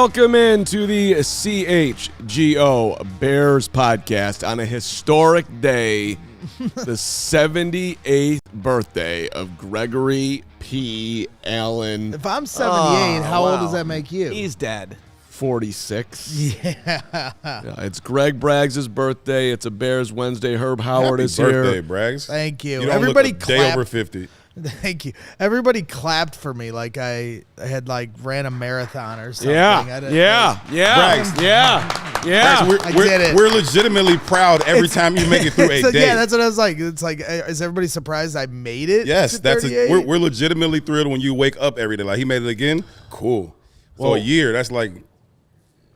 Welcome into the CHGO Bears Podcast on a historic day, the 78th birthday of Gregory P. Allen. If I'm 78, how old does that make you? He's dead. 46. Yeah. It's Greg Braggs' birthday. It's a Bears Wednesday. Herb Howard is Happy here. birthday, Braggs. Thank you. You don't Everybody look a day clapped. over 50. Thank you. Everybody clapped for me like I had ran a marathon or something. Yeah. Braggs. Braggs, I did it. We're legitimately proud every time you make it through a day. Yeah, that's what I was like. It's like, is everybody surprised I made it? Yes, to we're legitimately thrilled when you wake up every day. Like, he made it again? Cool. So a year, that's like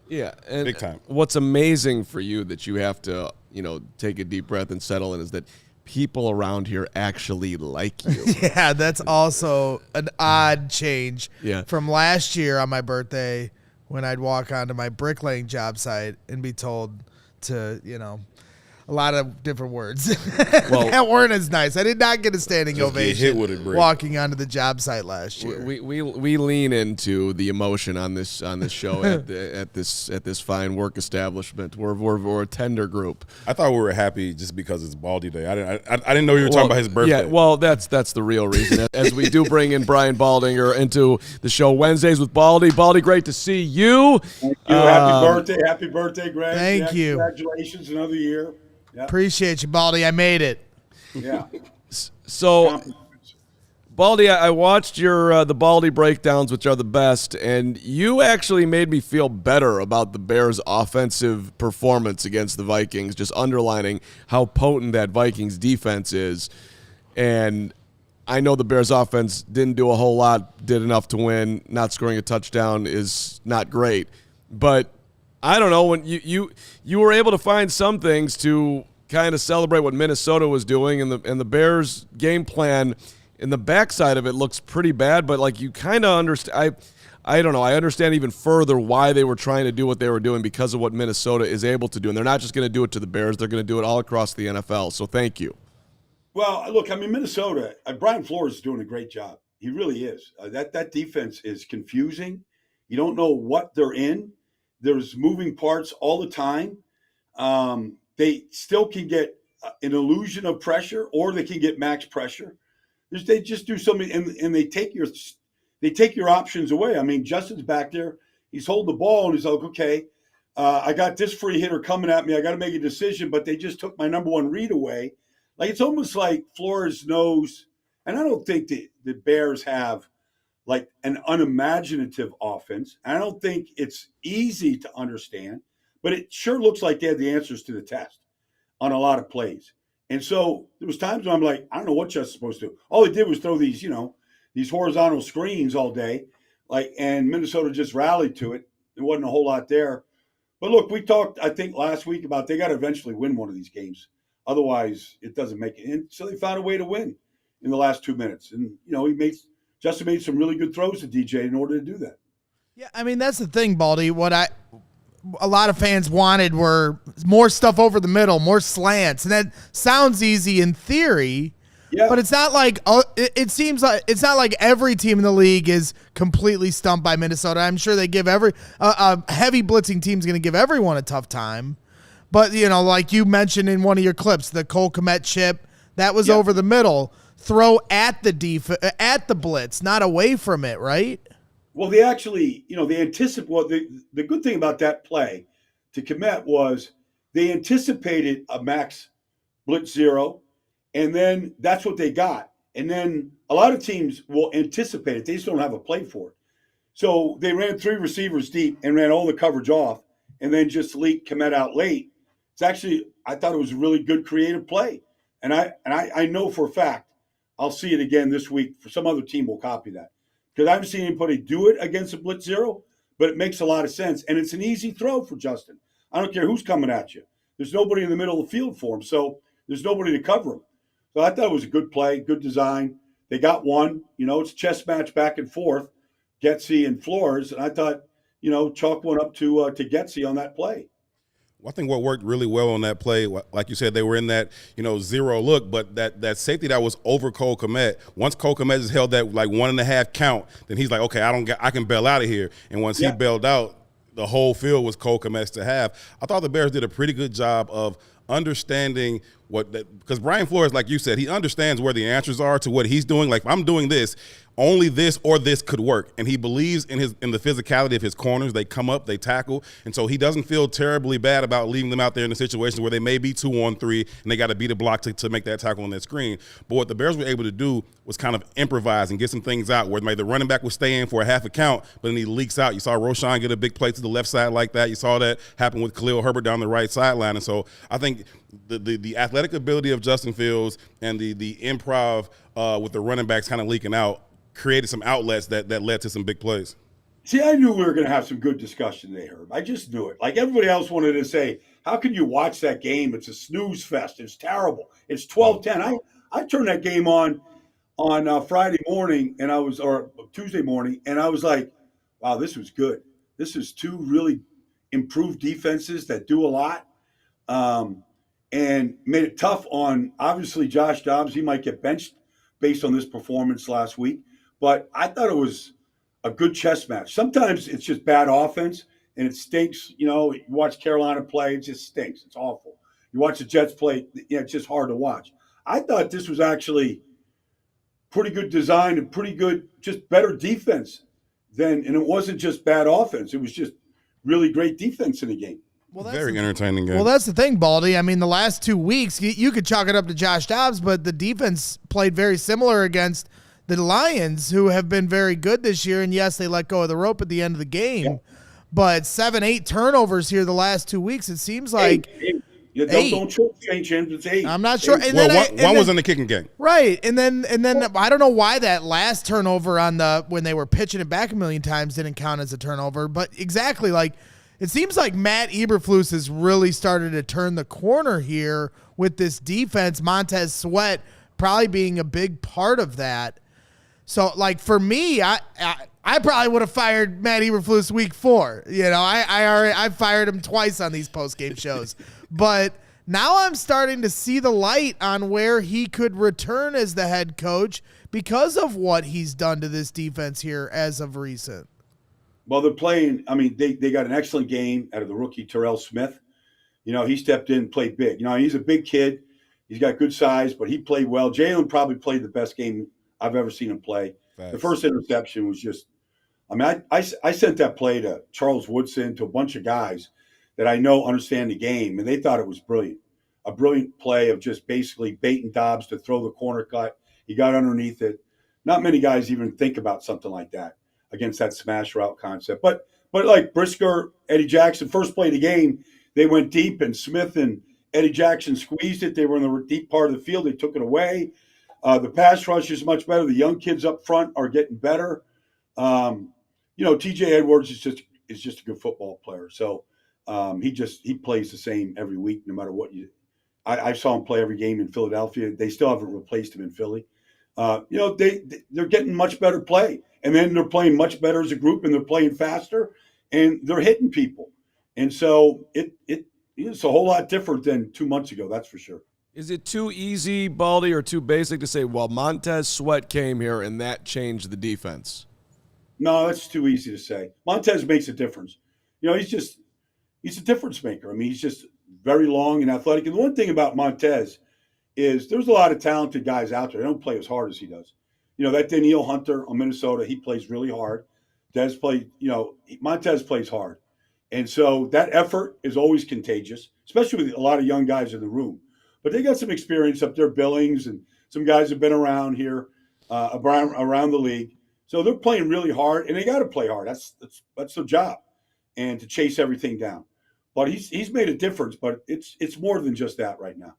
and big time. What's amazing for you that you have to, take a deep breath and settle in is that people around here actually like you. Yeah, that's also an odd change from last year on my birthday when I'd walk onto my bricklaying job site and be told to, a lot of different words that weren't as nice. I did not get a standing ovation walking onto the job site last year. We lean into the emotion on this show at this fine work establishment. We're a tender group. I thought we were happy just because it's Baldy Day. I didn't know you were talking about his birthday. Yeah, well, that's the real reason. As we do bring in Brian Baldinger into the show Wednesdays with Baldy. Baldy, great to see you. Thank you. Happy birthday, Greg. Thank you. Congratulations, another year. Yep. Appreciate you, Baldy. I made it. Yeah. So, Baldy, I watched your the Baldy breakdowns, which are the best, and you actually made me feel better about the Bears' offensive performance against the Vikings, just underlining how potent that Vikings defense is. And I know the Bears' offense didn't do a whole lot, did enough to win. Not scoring a touchdown is not great, but I don't know, when you were able to find some things to kind of celebrate what Minnesota was doing, and the Bears' game plan in the backside of it looks pretty bad, but like you kind of understand. I don't know. I understand even further why they were trying to do what they were doing because of what Minnesota is able to do, and they're not just going to do it to the Bears; they're going to do it all across the NFL. So thank you. Well, look, Minnesota. Brian Flores is doing a great job. He really is. That defense is confusing. You don't know what they're in. There's moving parts all the time. They still can get an illusion of pressure, or they can get max pressure. They just do something, and they take your options away. Justin's back there. He's holding the ball, and he's like, okay, I got this free hitter coming at me. I got to make a decision, but they just took my number one read away. Like, it's almost like Flores knows, and I don't think the Bears have like an unimaginative offense. I don't think it's easy to understand, but it sure looks like they had the answers to the test on a lot of plays. And so there was times when I'm like, I don't know what Justin's supposed to do. All he did was throw these horizontal screens all day, and Minnesota just rallied to it. There wasn't a whole lot there. But look, we talked, I think, last week about they got to eventually win one of these games. Otherwise, it doesn't make it. And so they found a way to win in the last 2 minutes. And, Justin made some really good throws to DJ in order to do that. Yeah, that's the thing, Baldy. What a lot of fans wanted were more stuff over the middle, more slants. And that sounds easy in theory, but it's not like it seems like it's not like every team in the league is completely stumped by Minnesota. I'm sure they give a heavy blitzing team's going to give everyone a tough time. But, like you mentioned in one of your clips, the Cole Kmet chip, that was over the middle. Throw at the at the blitz, not away from it, right? Well, they actually, they anticipate. Well, the good thing about that play to Kmet was they anticipated a max blitz zero, and then that's what they got. And then a lot of teams will anticipate it; they just don't have a play for it. So they ran three receivers deep and ran all the coverage off, and then just leaked Kmet out late, It's actually, I thought it was a really good creative play. And I know for a fact I'll see it again this week. For some other team will copy that. Because I haven't seen anybody do it against a blitz zero, but it makes a lot of sense. And it's an easy throw for Justin. I don't care who's coming at you. There's nobody in the middle of the field for him. So there's nobody to cover him. So I thought it was a good play, good design. They got one. It's a chess match back and forth, Getsy and Flores. And I thought, chalk one up to Getsy on that play. Well, I think what worked really well on that play, like you said, they were in that, zero look, but that safety that was over Cole Kmet, once Cole Kmet just held that like 1.5 count, then he's like, okay, I can bail out of here. And once he bailed out, the whole field was Cole Kmet's to have. I thought the Bears did a pretty good job of understanding because Brian Flores, like you said, he understands where the answers are to what he's doing. Like, if I'm doing this, only this or this could work. And he believes in the physicality of his corners. They come up, they tackle. And so he doesn't feel terribly bad about leaving them out there in a situation where they may be 2-on-3 and they got to beat a block to make that tackle on that screen. But what the Bears were able to do was kind of improvise and get some things out where maybe the running back would stay in for a half a count, but then he leaks out. You saw Roschon get a big play to the left side like that. You saw that happen with Khalil Herbert down the right sideline. And so I think the athletic ability of Justin Fields and the improv with the running backs kind of leaking out created some outlets that led to some big plays. See, I knew we were going to have some good discussion today, Herb. I just knew it. Like everybody else wanted to say, how can you watch that game? It's a snooze fest. It's terrible. It's 12-10. I turned that game on Friday morning or Tuesday morning, and I was like, wow, this was good. This is two really improved defenses that do a lot. And made it tough on, obviously, Josh Dobbs. He might get benched based on this performance last week. But I thought it was a good chess match. Sometimes it's just bad offense, and it stinks. You watch Carolina play, it just stinks. It's awful. You watch the Jets play, it's just hard to watch. I thought this was actually pretty good design and pretty good, just better defense and it wasn't just bad offense. It was just really great defense in the game. Well, very entertaining game. Well, that's the thing, Baldy. I mean, the last 2 weeks, you could chalk it up to Josh Dobbs, but the defense played very similar against the Lions, who have been very good this year. And yes, they let go of the rope at the end of the game, but 7-8 turnovers here the last 2 weeks. It seems like eight. Don't change him. It's 8. I'm not sure. And one was in the kicking game, right? And then I don't know why that last turnover when they were pitching it back a million times didn't count as a turnover. But exactly, like it seems like Matt Eberflus has really started to turn the corner here with this defense. Montez Sweat probably being a big part of that. So, like, for me, I probably would have fired Matt Eberflus week 4. I fired him twice on these post-game shows. But now I'm starting to see the light on where he could return as the head coach because of what he's done to this defense here as of recent. Well, they're playing. I mean, they got an excellent game out of the rookie Terrell Smith. He stepped in and played big. He's a big kid. He's got good size, but he played well. Jalen probably played the best game I've ever seen him play. Thanks. The first interception was just – I sent that play to Charles Woodson, to a bunch of guys that I know understand the game, and they thought it was brilliant. A brilliant play of just basically baiting Dobbs to throw the corner cut. He got underneath it. Not many guys even think about something like that against that smash route concept. But like Brisker, Eddie Jackson, first play of the game, they went deep, and Smith and Eddie Jackson squeezed it. They were in the deep part of the field. They took it away. The pass rush is much better. The young kids up front are getting better. TJ Edwards is just a good football player. So he plays the same every week, no matter what I saw him play every game in Philadelphia. They still haven't replaced him in Philly. They're getting much better play, and then they're playing much better as a group, and they're playing faster, and they're hitting people. And so it's a whole lot different than 2 months ago. That's for sure. Is it too easy, Baldy, or too basic to say, well, Montez Sweat came here and that changed the defense? No, that's too easy to say. Montez makes a difference. He's a difference maker. I mean, he's just very long and athletic. And the one thing about Montez is there's a lot of talented guys out there. They don't play as hard as he does. That Danielle Hunter on Minnesota, he plays really hard. Montez plays hard. And so that effort is always contagious, especially with a lot of young guys in the room. But they got some experience up there, Billings, and some guys have been around here, around the league. So they're playing really hard, and they got to play hard. That's their job, and to chase everything down. But he's made a difference. But it's more than just that right now.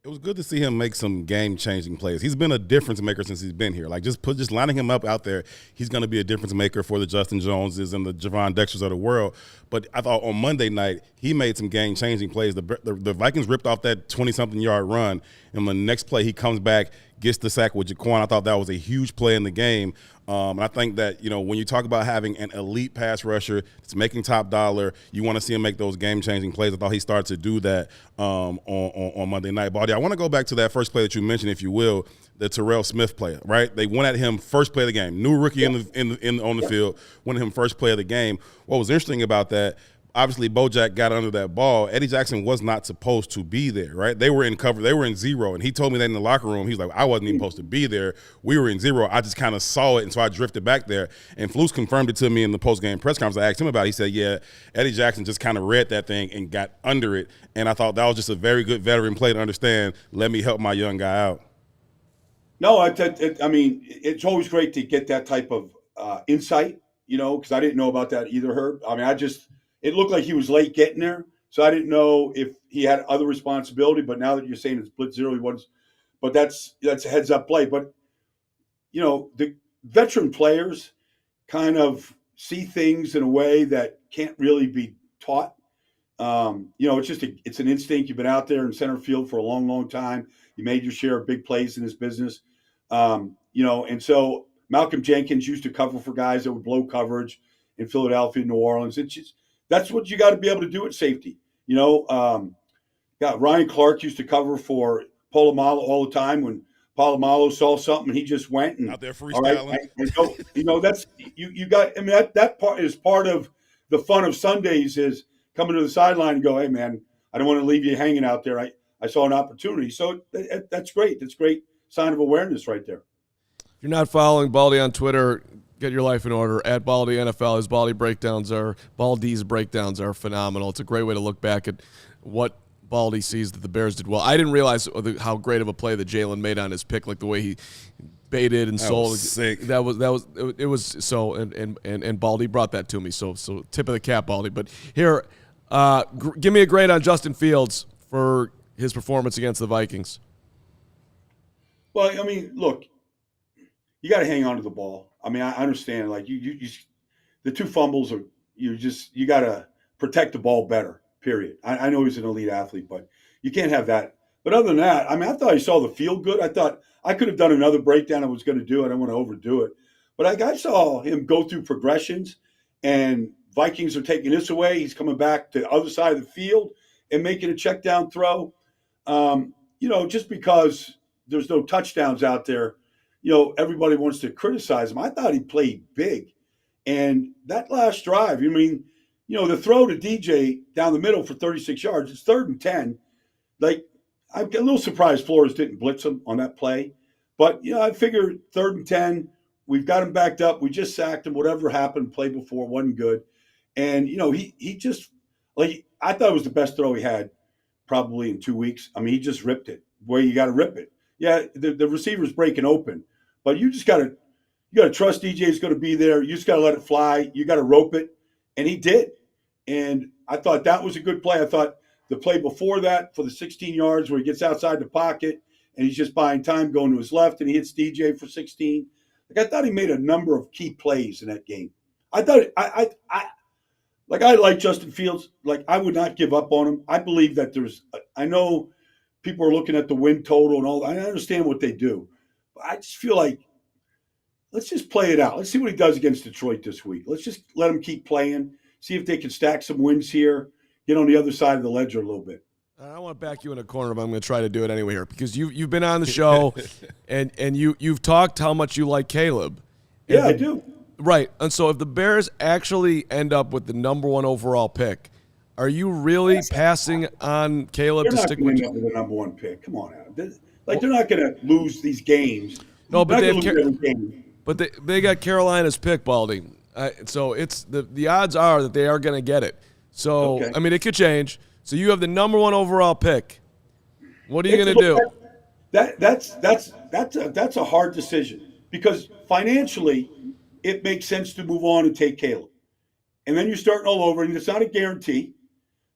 It was good to see him make some game-changing plays. He's been a difference maker since he's been here. Like just lining him up out there, he's going to be a difference maker for the Justin Joneses and the Javon Dexters of the world. But I thought on Monday night he made some game-changing plays. The Vikings ripped off that 20-something yard run, and the next play he comes back, gets the sack with Jaquan. I thought that was a huge play in the game. And I think that, when you talk about having an elite pass rusher that's making top dollar, you want to see him make those game-changing plays. I thought he started to do that on Monday night. Baldy, I want to go back to that first play that you mentioned, if you will, the Terrell Smith play, right? They went at him first play of the game. New rookie on the field, went at him first play of the game. What was interesting about that, obviously Bojack got under that ball. Eddie Jackson was not supposed to be there, right? They were in cover. They were in zero, and he told me that in the locker room. He's like, I wasn't even supposed to be there. We were in zero. I just kind of saw it, and so I drifted back there. And Flus confirmed it to me in the post-game press conference. I asked him about it. He said, yeah, Eddie Jackson just kind of read that thing and got under it, and I thought that was just a very good veteran play to understand, let me help my young guy out. No, I mean, it's always great to get that type of insight, because I didn't know about that either, Herb. I mean, it looked like he was late getting there, so I didn't know if he had other responsibility. But now that you're saying it's blitz zero, he was. But that's a heads up play. But the veteran players kind of see things in a way that can't really be taught. It's an instinct. You've been out there in center field for a long, long time. You made your share of big plays in this business, and so Malcolm Jenkins used to cover for guys that would blow coverage in Philadelphia, New Orleans. It's just, that's what you got to be able to do at safety. Ryan Clark used to cover for Polamalu all the time. When Polamalu saw something, he just went and out there freestyling. That's you got. I mean, that part is part of the fun of Sundays, is coming to the sideline and go, hey man, I don't want to leave you hanging out there. I saw an opportunity, so that's great. That's a great sign of awareness right there. If you're not following Baldy on Twitter, get your life in order. At Baldy NFL, his Baldy's breakdowns are phenomenal. It's a great way to look back at what Baldy sees that the Bears did well. I didn't realize how great of a play that Jalen made on his pick, like the way he baited and sold. Was sick. It was so, and Baldy brought that to me. So tip of the cap, Baldy. But here, give me a grade on Justin Fields for his performance against the Vikings. Well, I mean, look, you got to hang on to the ball. I mean, I understand. Like you the two fumbles are you got to protect the ball better. Period. I know he's an elite athlete, but you can't have that. But other than that, I mean, I thought I saw the field good. I thought I could have done another breakdown. I was going to do it. I don't want to overdo it, but I saw him go through progressions, and Vikings are taking this away. He's coming back to the other side of the field and making a check down throw. Just because there's no touchdowns out there, everybody wants to criticize him. I thought he played big. And that last drive, the throw to DJ down the middle for 36 yards, it's 3rd and 10. Like, I'm a little surprised Flores didn't blitz him on that play. But, I figured 3rd and 10, we've got him backed up. We just sacked him. Whatever happened, play before wasn't good. And, he just, like, I thought it was the best throw he had probably in 2 weeks. I mean, he just ripped it where you got to rip it. Yeah, the receiver's breaking open, but you got to trust DJ's going to be there. You just got to let it fly. You got to rope it, and he did. And I thought that was a good play. I thought the play before that for the 16 yards where he gets outside the pocket and he's just buying time going to his left and he hits DJ for 16. Like, I thought he made a number of key plays in that game. I thought I like Justin Fields. Like, I would not give up on him. I believe that I know people are looking at the win total and all. I understand what they do. But I just feel like let's just play it out. Let's see what he does against Detroit this week. Let's just let him keep playing, see if they can stack some wins here, get on the other side of the ledger a little bit. I don't want to back you in a corner, but I'm going to try to do it anyway here because you've been on the show and you've talked how much you like Caleb. Yeah, I do. Right. And so if the Bears actually end up with the number 1 overall pick, are you really passing on Caleb to stick with the number 1 pick? Come on, Adam. They're not going to lose these games. No, but they got Carolina's pick, Baldy. So it's the odds are that they are going to get it. So okay. I mean, it could change. So you have the number 1 overall pick. What are you going to do? That's a hard decision because financially, it makes sense to move on and take Caleb. And then you're starting all over, and it's not a guarantee.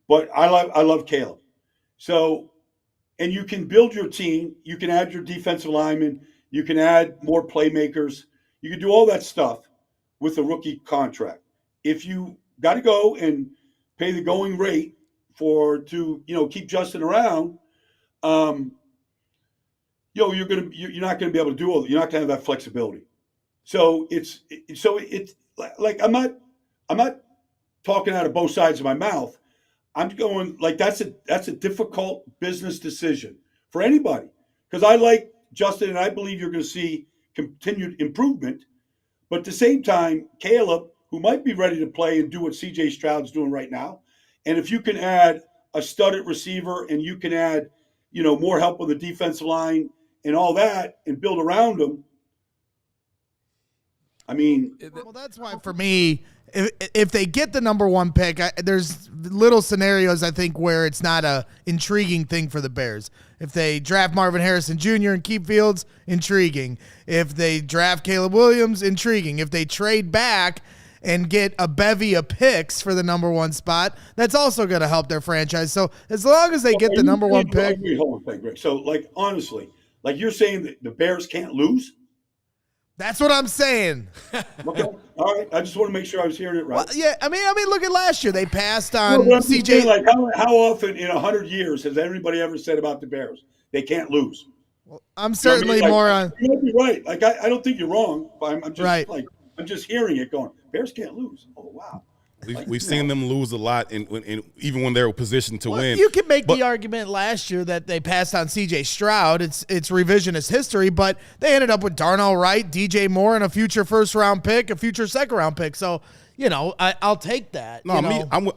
but I love Caleb. So, and you can build your team. You can add your defensive linemen. You can add more playmakers. You can do all that stuff with a rookie contract. If you got to go and pay the going rate to keep Justin around, you're not gonna be able to do all. You're not gonna have that flexibility. So it's like I'm not talking out of both sides of my mouth. I'm going like that's a difficult business decision for anybody because I like Justin and I believe you're going to see continued improvement. But at the same time, Caleb, who might be ready to play and do what C.J. Stroud's doing right now, and if you can add a studded receiver and you can add more help on the defensive line and all that and build around them. I mean, well, that's why for me, if they get the number 1 pick, there's little scenarios I think where it's not a intriguing thing for the Bears. If they draft Marvin Harrison Jr. and keep Fields, intriguing. If they draft Caleb Williams, intriguing. If they trade back and get a bevy of picks for the number 1 spot, that's also going to help their franchise. So as long as they get the number 1 pick. Hold on, Greg. So, honestly, you're saying that the Bears can't lose? That's what I'm saying. Okay. All right. I just want to make sure I was hearing it right. Well, yeah, I mean, look at last year. They passed on CJ. Saying, how often in 100 years has anybody ever said about the Bears they can't lose? Well, I'm certainly more on. You might be right. I don't think you're wrong. But I'm just right. I'm just hearing it going. Bears can't lose. Oh wow. We've seen them lose a lot, even when they're positioned to win. You can make the argument last year that they passed on C.J. Stroud. It's revisionist history, but they ended up with Darnell Wright, DJ Moore, and a future first-round pick, a future second-round pick. So, I'll take that. No,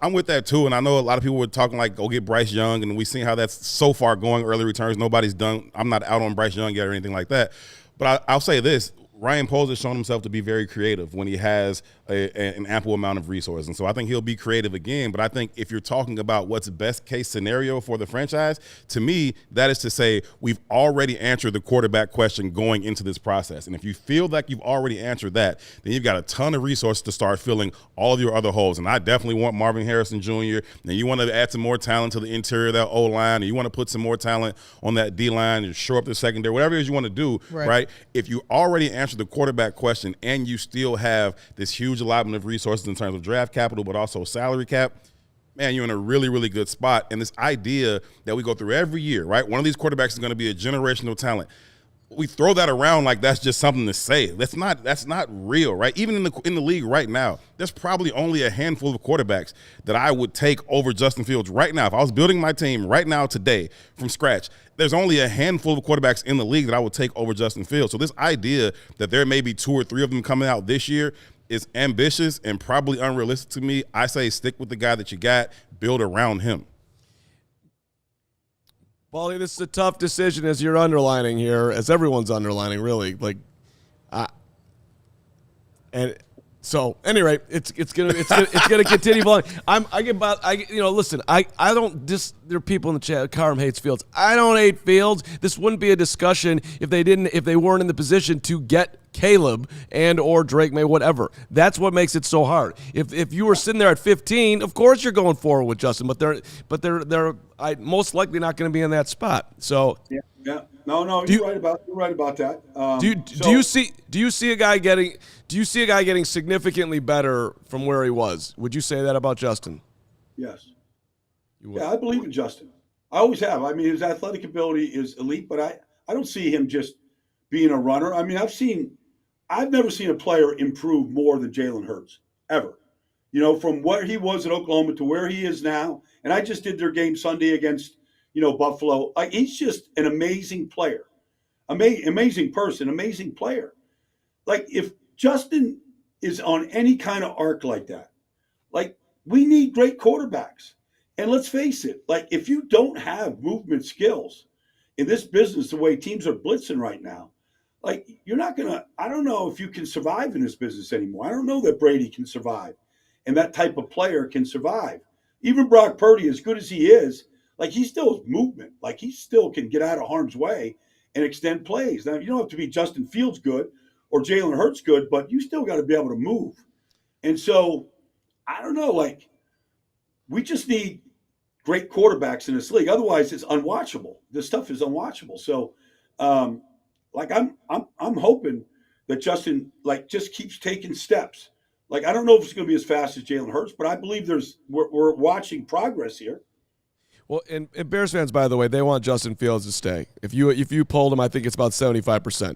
I'm with that too, and I know a lot of people were talking go get Bryce Young, and we've seen how that's so far going early returns. Nobody's done. I'm not out on Bryce Young yet or anything like that, but I'll say this. Ryan Poles has shown himself to be very creative when he has an ample amount of resources. And so I think he'll be creative again. But I think if you're talking about what's best case scenario for the franchise, to me, that is to say we've already answered the quarterback question going into this process. And if you feel like you've already answered that, then you've got a ton of resources to start filling all of your other holes. And I definitely want Marvin Harrison Jr. And you want to add some more talent to the interior of that O-line, or you want to put some more talent on that D-line and shore up the secondary, whatever it is you want to do, right? If you already answered the quarterback question and you still have this huge allotment of resources in terms of draft capital but also salary cap, man, you're in a really, really good spot. And this idea that we go through every year, right? One of these quarterbacks is going to be a generational talent. We throw that around like that's just something to say. That's not real, right? Even in the league right now, there's probably only a handful of quarterbacks that I would take over Justin Fields right now. If I was building my team right now today from scratch, there's only a handful of quarterbacks in the league that I would take over Justin Fields. So this idea that there may be 2 or 3 of them coming out this year is ambitious and probably unrealistic to me. I say stick with the guy that you got, build around him. Baldy, this is a tough decision as you're underlining here, as everyone's underlining, really. And so, anyway, it's gonna continue blowing. Listen, I don't there are people in the chat. Carm hates Fields. I don't hate Fields. This wouldn't be a discussion if they weren't in the position to get Caleb and or Drake May, whatever. That's what makes it so hard. If you were sitting there at 15, of course you're going forward with Justin, but they're most likely not going to be in that spot. So yeah. No, you're right about that. Do you see a guy getting significantly better from where he was? Would you say that about Justin? Yes. Yeah, I believe in Justin. I always have. I mean, his athletic ability is elite, but I don't see him just being a runner. I mean, I've never seen a player improve more than Jalen Hurts, ever. From where he was at Oklahoma to where he is now. And I just did their game Sunday against, Buffalo. He's just an amazing player, amazing person, amazing player. If Justin is on any kind of arc like that, we need great quarterbacks. And let's face it, if you don't have movement skills in this business, the way teams are blitzing right now, you're not going to – I don't know if you can survive in this business anymore. I don't know that Brady can survive and that type of player can survive. Even Brock Purdy, as good as he is, he still has movement. He still can get out of harm's way and extend plays. Now, you don't have to be Justin Fields good or Jalen Hurts good, but you still got to be able to move. And so, I don't know, we just need great quarterbacks in this league. Otherwise, it's unwatchable. This stuff is unwatchable. So, like I'm hoping that Justin just keeps taking steps. Like I don't know if it's going to be as fast as Jalen Hurts, but I believe we're watching progress here. Well, and Bears fans, by the way, they want Justin Fields to stay. If you polled them, I think it's about 75%.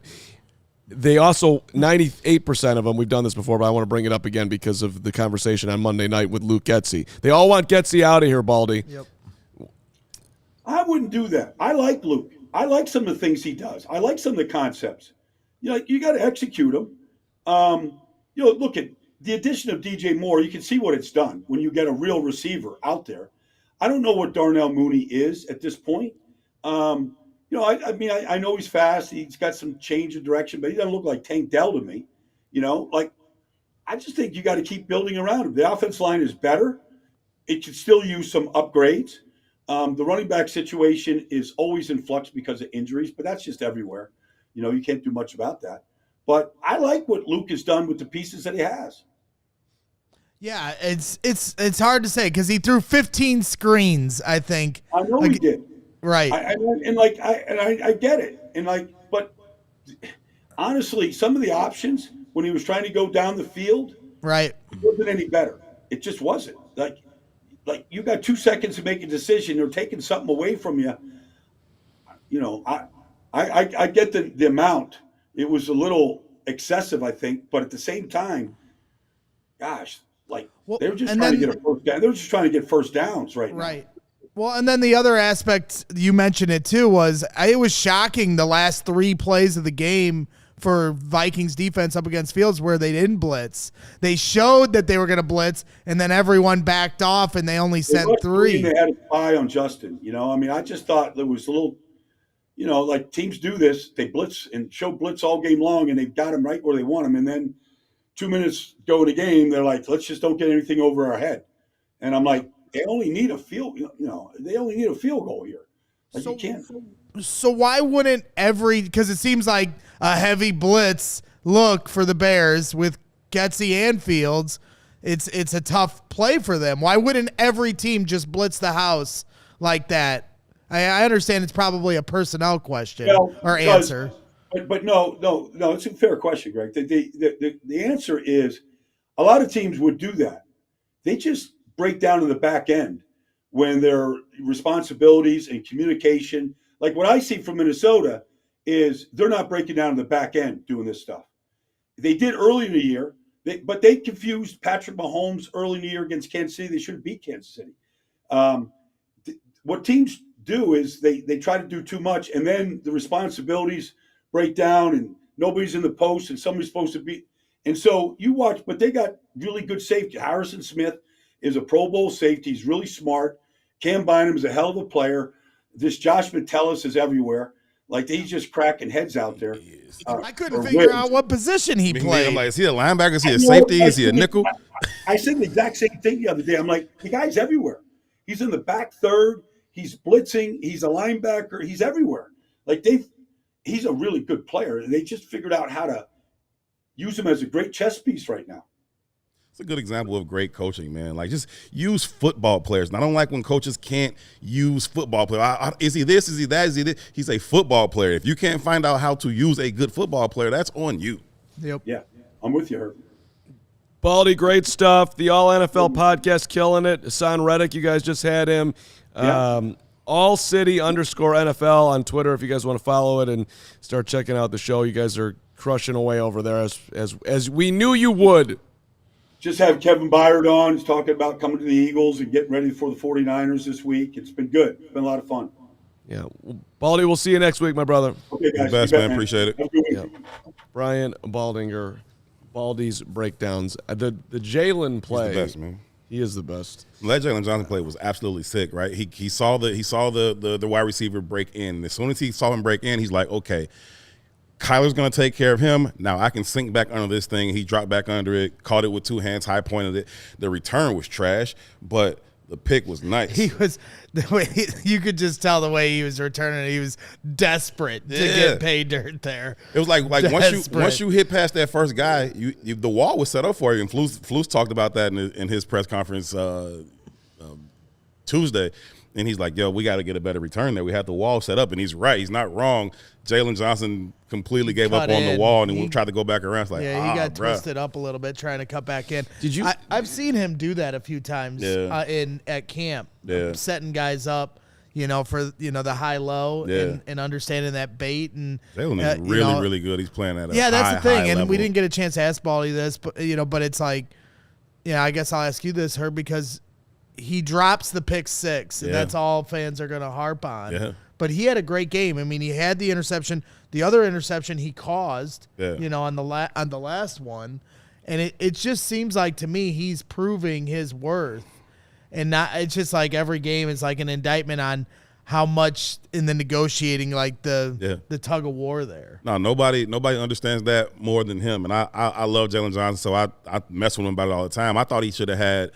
They also 98% of them. We've done this before, but I want to bring it up again because of the conversation on Monday night with Luke Getsy. They all want Getsy out of here, Baldy. Yep. I wouldn't do that. I like Luke. I like some of the things he does. I like some of the concepts. You got to execute them. Look at the addition of DJ Moore. You can see what it's done when you get a real receiver out there. I don't know what Darnell Mooney is at this point. I know he's fast. He's got some change of direction, but he doesn't look like Tank Dell to me. I just think you got to keep building around him. The offense line is better. It could still use some upgrades. The running back situation is always in flux because of injuries, but that's just everywhere. You can't do much about that. But I like what Luke has done with the pieces that he has. Yeah, it's hard to say because he threw 15 screens, I think. I know he did. Right. I get it. But honestly, some of the options when he was trying to go down the field, right, it wasn't any better. It just wasn't. Like you got 2 seconds to make a decision. They're taking something away from you. I get the amount. It was a little excessive, I think, but at the same time, gosh, they were just trying to get a first down. They were just trying to get first downs right now. Right. Well, and then the other aspect, you mentioned it too, was it was shocking the last 3 plays of the game for Vikings defense up against Fields where they didn't blitz. They showed that they were going to blitz, and then everyone backed off, and they only sent 3. They had an eye on Justin. I just thought there was a little, teams do this. They blitz and show blitz all game long, and they've got him right where they want him. And then 2 minutes go in the game, they're like, let's just don't get anything over our head. And I'm like, they only need a field. They only need a field goal here. You can't. So why wouldn't because it seems like a heavy blitz look for the Bears with Getsy and Fields. It's a tough play for them. Why wouldn't every team just blitz the house like that? I understand it's probably a personnel question or answer. But no, it's a fair question, Greg. The answer is a lot of teams would do that. They just break down in the back end when their responsibilities and communication, like what I see from Minnesota, is they're not breaking down in the back end doing this stuff. They did early in the year, but they confused Patrick Mahomes early in the year against Kansas City. They should have beat Kansas City. What teams do is they try to do too much, and then the responsibilities break down, and nobody's in the post, and somebody's supposed to be. And so you watch, but they got really good safety. Harrison Smith is a Pro Bowl safety. He's really smart. Cam Bynum is a hell of a player. This Josh Metellus is everywhere. He's just cracking heads out there. I couldn't figure out what position he played. I'm like, is he a linebacker? Is he a safety? Is he a nickel? I said the exact same thing the other day. I'm like, the guy's everywhere. He's in the back third. He's blitzing. He's a linebacker. He's everywhere. He's a really good player. They just figured out how to use him as a great chess piece right now. It's a good example of great coaching, man. Just use football players. And I don't like when coaches can't use football players. Is he this? Is he that? Is he this? He's a football player. If you can't find out how to use a good football player, that's on you. Yep. Yeah, I'm with you, Herb. Baldy, great stuff. The All NFL podcast, killing it. Hassan Reddick, you guys just had him. Yeah. ALLCITY_NFL on Twitter if you guys want to follow it and start checking out the show. You guys are crushing away over there as we knew you would. Just have Kevin Byard on. He's talking about coming to the Eagles and getting ready for the 49ers this week. It's been good. It's been a lot of fun. Yeah. Baldy, we'll see you next week, my brother. Okay, guys. Best, man. Appreciate it. Yeah. Brian Baldinger, Baldy's breakdowns. The Jalen play. He's the best, man. He is the best. That Jalen Johnson play was absolutely sick, right? He saw the wide receiver break in. As soon as he saw him break in, he's like, okay, Kyler's going to take care of him. Now I can sink back under this thing. He dropped back under it, caught it with 2 hands, high pointed it. The return was trash, but the pick was nice. He was the way you could just tell the way he was returning it. He was desperate to get pay dirt there. It was like once you hit past that first guy, the wall was set up for you. And Flus talked about that in his press conference Tuesday. And he's like, yo, we got to get a better return there. We had the wall set up, and he's right. He's not wrong. Jalen Johnson completely gave up on the wall, and we tried to go back around. It's like, he got twisted up a little bit trying to cut back in. Did you? I've seen him do that a few times at camp, setting guys up, for the high-low and understanding that bait. And Jalen is really good. He's playing at a that's the thing. And level. we didn't get a chance to ask Baldy this, but but it's like, I guess I'll ask you this, Herb, because he drops the pick six, and that's all fans are going to harp on. Yeah. But he had a great game. I mean, he had the interception. The other interception he caused, on the last one. And it just seems like to me he's proving his worth. And it's just like every game is like an indictment on how much in the negotiating, like the tug of war there. No, nobody understands that more than him. And I love Jalen Johnson, so I mess with him about it all the time. I thought he should have had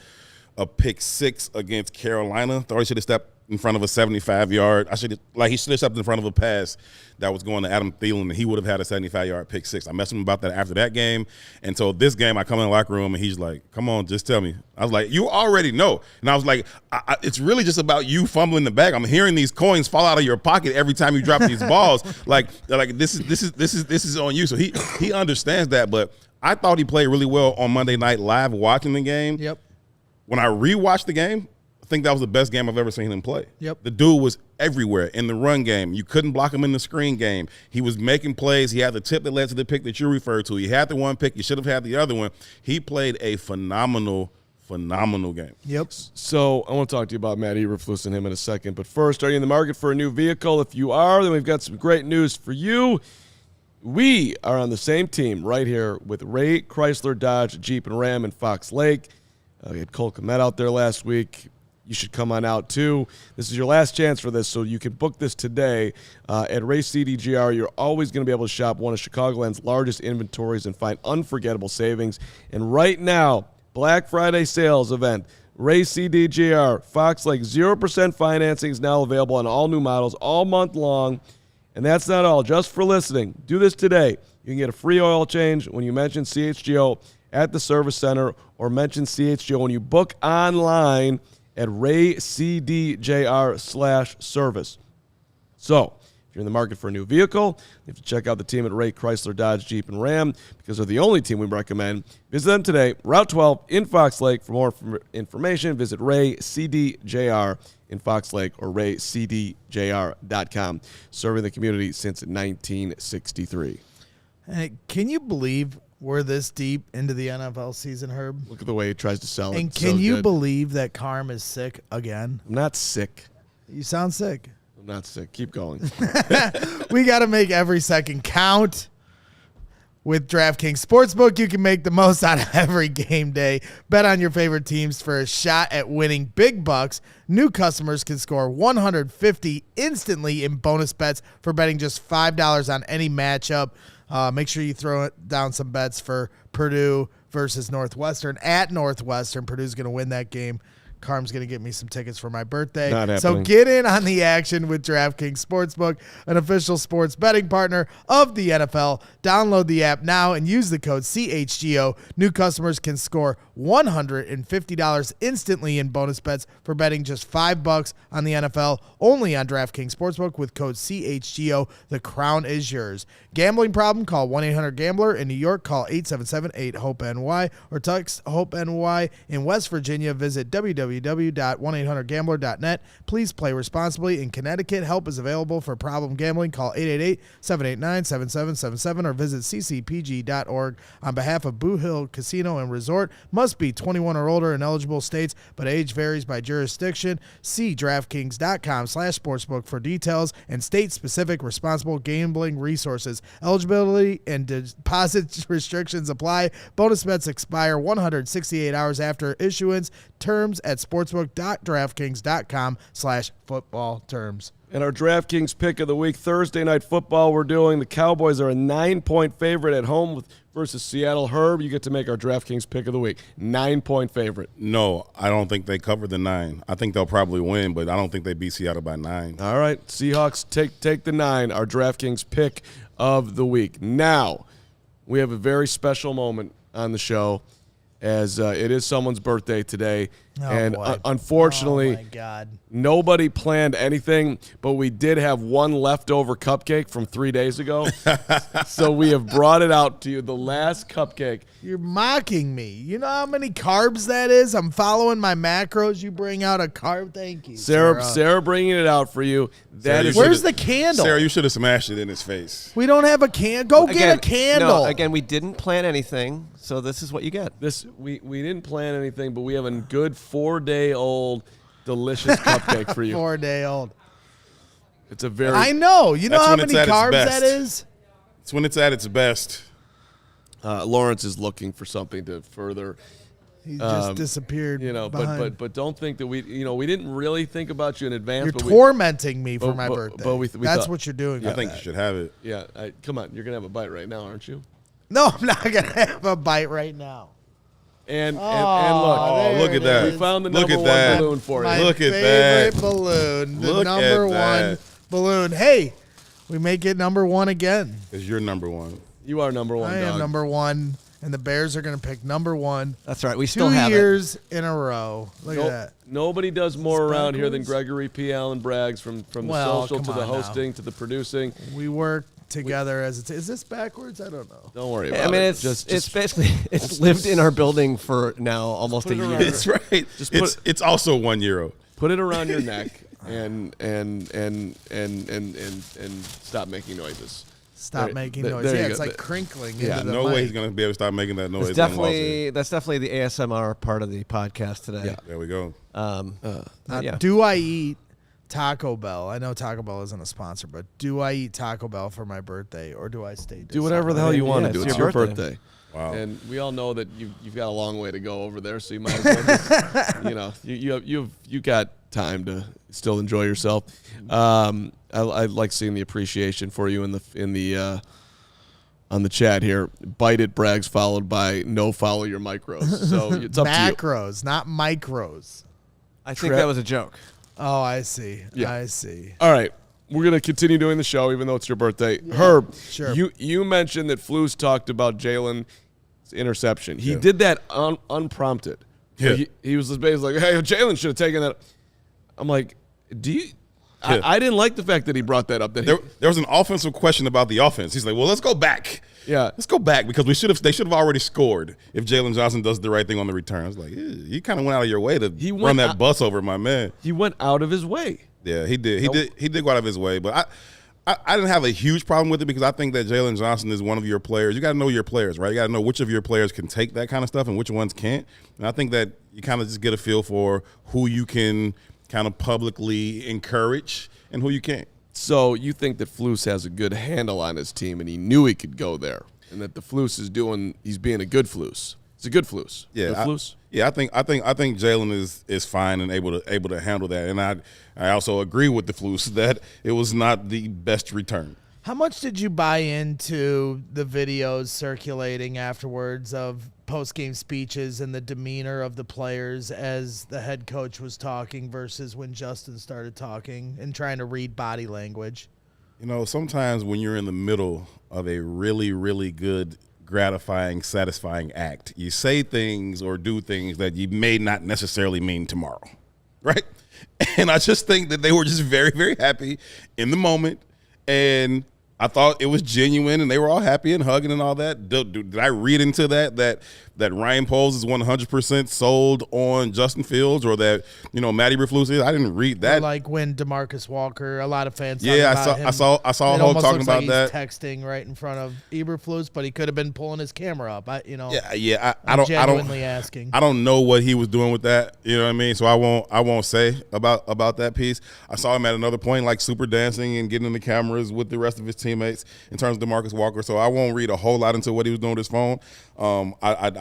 a pick six against Carolina. Thought he should have stepped in front of a 75-yard. He should have stepped in front of a pass that was going to Adam Thielen, and he would have had a 75-yard pick six. I messed with him about that after that game. And so this game, I come in the locker room, and he's like, come on, just tell me. I was like, you already know. And I was like, it's really just about you fumbling the bag. I'm hearing these coins fall out of your pocket every time you drop these balls. Like this is on you. So he understands that. But I thought he played really well on Monday Night Live watching the game. Yep. When I rewatched the game, I think that was the best game I've ever seen him play. Yep. The dude was everywhere in the run game. You couldn't block him in the screen game. He was making plays. He had the tip that led to the pick that you referred to. He had the one pick. You should have had the other one. He played a phenomenal game. Yep. So I want to talk to you about Matt Eberflus and him in a second. But first, are you in the market for a new vehicle? If you are, then we've got some great news for you. We are on the same team right here with Ray Chrysler Dodge Jeep and Ram in Fox Lake. We had Cole Kmet out there last week. You should come on out, too. This is your last chance for this, so you can book this today. At Ray CDGR, you're always going to be able to shop one of Chicagoland's largest inventories and find unforgettable savings. And right now, Black Friday sales event, Ray CDGR, Fox Lake, 0% financing is now available on all new models all month long. And that's not all. Just for listening, do this today. You can get a free oil change when you mention CHGO at the service center or mention CHGO when you book online at raycdjr/service. So, if you're in the market for a new vehicle, you have to check out the team at Ray Chrysler Dodge Jeep and Ram because they're the only team we recommend. Visit them today, Route 12 in Fox Lake. For more information, visit Ray CDJR in Fox Lake or raycdjr.com. Serving the community since 1963. Hey, can you believe we're this deep into the NFL season, Herb? Look at the way he tries to sell it. And can you believe that Carm is sick again? I'm not sick. You sound sick. I'm not sick. Keep going. We got to make every second count. With DraftKings Sportsbook, you can make the most out of every game day. Bet on your favorite teams for a shot at winning big bucks. New customers can score $150 instantly in bonus bets for betting just $5 on any matchup. Make sure you throw down some bets for Purdue versus Northwestern. At Northwestern, Purdue's going to win that game. Carm's going to get me some tickets for my birthday. Not happening. So get in on the action with DraftKings Sportsbook, an official sports betting partner of the NFL. Download the app now and use the code CHGO. New customers can score $150 instantly in bonus bets for betting just $5 on the NFL. Only on DraftKings Sportsbook with code CHGO. The crown is yours. Gambling problem? Call 1-800-GAMBLER. In New York, call 877-8-HOPE-NY or text HOPE-NY. In West Virginia, visit www.1800gambler.net. Please play responsibly. In Connecticut, help is available for problem gambling. Call 888-789-7777 or visit ccpg.org. On behalf of Boo Hill Casino and Resort, must be 21 or older in eligible states, but age varies by jurisdiction. See DraftKings.com/sportsbook for details and state-specific responsible gambling resources. Eligibility and deposit restrictions apply. Bonus bets expire 168 hours after issuance. Terms at sportsbook.draftkings.com/football terms. And our DraftKings pick of the week, Thursday Night Football, we're doing the Cowboys are a 9-point favorite at home versus Seattle. Herb, you get to make our DraftKings pick of the week. 9-point favorite. No, I don't think they cover the 9. I think they'll probably win, but I don't think they beat Seattle by 9. All right, Seahawks take the 9, our DraftKings pick of the week. Now, we have a very special moment on the show as it is someone's birthday today. And boy. unfortunately, Oh, my God. nobody planned anything, but we did have one leftover cupcake from 3 days ago. So we have brought it out to you, the last cupcake. You're mocking me. You know how many carbs that is? I'm following my macros. You bring out a carb. Thank you, Sarah bringing it out for you. Where's the candle? Sarah, you should have smashed it in his face. We don't have a can. Go get a candle. No, again, we didn't plan anything, so this is what you get. We didn't plan anything, but we have a good 4-day-old delicious cupcake for you. 4-day-old. It's a very. I know. You know That's how when many it's at its carbs best. that is? It's when it's at its best. Lawrence is looking for something to further. He just disappeared. But don't think that we didn't really think about you in advance. You're but tormenting me for my birthday. But we That's thought, what you're doing. I think you should have it. Yeah, come on, you're gonna have a bite right now, aren't you? No, I'm not gonna have a bite right now. And look, Oh, look at that. we found the Look number at that. one balloon for My you. Look at favorite that. balloon. The Look number at that. one balloon. Hey, we make it number one again. Because you're number one. You are number one. I am dog. number one, and the Bears are going to pick number one. That's right. We still 2 have years in a row. Look at that. Nobody does more around here than backwards? Gregory P. Allen Braggs from the Well, social to come the on now. hosting to the producing. We work together as a is this backwards? I don't know. Don't worry it. about I mean, it. it's basically it's lived in our building for now almost a put it year. around. It's right. Just put It's also 1 euro. Put it around your neck and stop making noises. Stop There- making there- noise. there Yeah, you it's go. like crinkling Yeah, into the No way mic. he's going to be able to stop making that noise. That's definitely the ASMR part of the podcast today. Yeah. There we go. Yeah. Do I eat Taco Bell? I know Taco Bell isn't a sponsor, but do I eat Taco Bell for my birthday, or do I stay? Do whatever the hell you want to Yeah, do. it's It's your your birthday. birthday. Wow. And we all know that you've got a long way to go over there, so you might as well just, you got time to still enjoy yourself. I like seeing the appreciation for you in the on the chat here. Bite it, Braggs, followed by no follow your micros. So it's up to you. Macros, not micros. I think that was a joke. Oh, I see. Yeah. I see. All right. We're going to continue doing the show, even though it's your birthday. Herb, sure. you mentioned that Flus talked about Jalen's interception. He did that unprompted. Yeah. He was basically like, hey, Jalen should have taken that. I'm like, do you? Yeah. I didn't like the fact that he brought that up. That There was an offensive question about the offense. He's like, well, let's go back. Yeah. Let's go back because they should have already scored if Jalen Johnson does the right thing on the return. I was like, you kind of went out of your way to run that bus over, my man. he went out of his way. Yeah, he did. He did go out of his way, but I didn't have a huge problem with it because I think that Jalen Johnson is one of your players. You got to know your players, right? You got to know which of your players can take that kind of stuff and which ones can't. And I think that you kind of just get a feel for who you can kind of publicly encourage and who you can't. So you think that Flus has a good handle on his team, and he knew he could go there, and that the Flus he's being a good Flus. It's a good Flus. Yeah, Good Flus. I think Jalen is fine and able to handle that. And I also agree with the Flus that it was not the best return. How much did you buy into the videos circulating afterwards of post-game speeches and the demeanor of the players as the head coach was talking versus when Justin started talking and trying to read body language? You know, sometimes when you're in the middle of a really, really good, gratifying, satisfying act, you say things or do things that you may not necessarily mean tomorrow, right? And I just think that they were just very, very happy in the moment, and I thought it was genuine, and they were all happy and hugging and all that. Did I read into that Ryan Poles is 100% sold on Justin Fields, or that Matt Eberflus is? I didn't read that. Or like when DeMarcus Walker, a lot of fans. Yeah, talking I saw about a him. whole It almost talking looks about like that. he's texting right in front of Eberflus, but he could have been pulling his camera up. I I'm genuinely asking. I don't know what he was doing with that. You know what I mean? So I won't say about that piece. I saw him at another point, like super dancing and getting in the cameras with the rest of his teammates in terms of DeMarcus Walker. So I won't read a whole lot into what he was doing with his phone.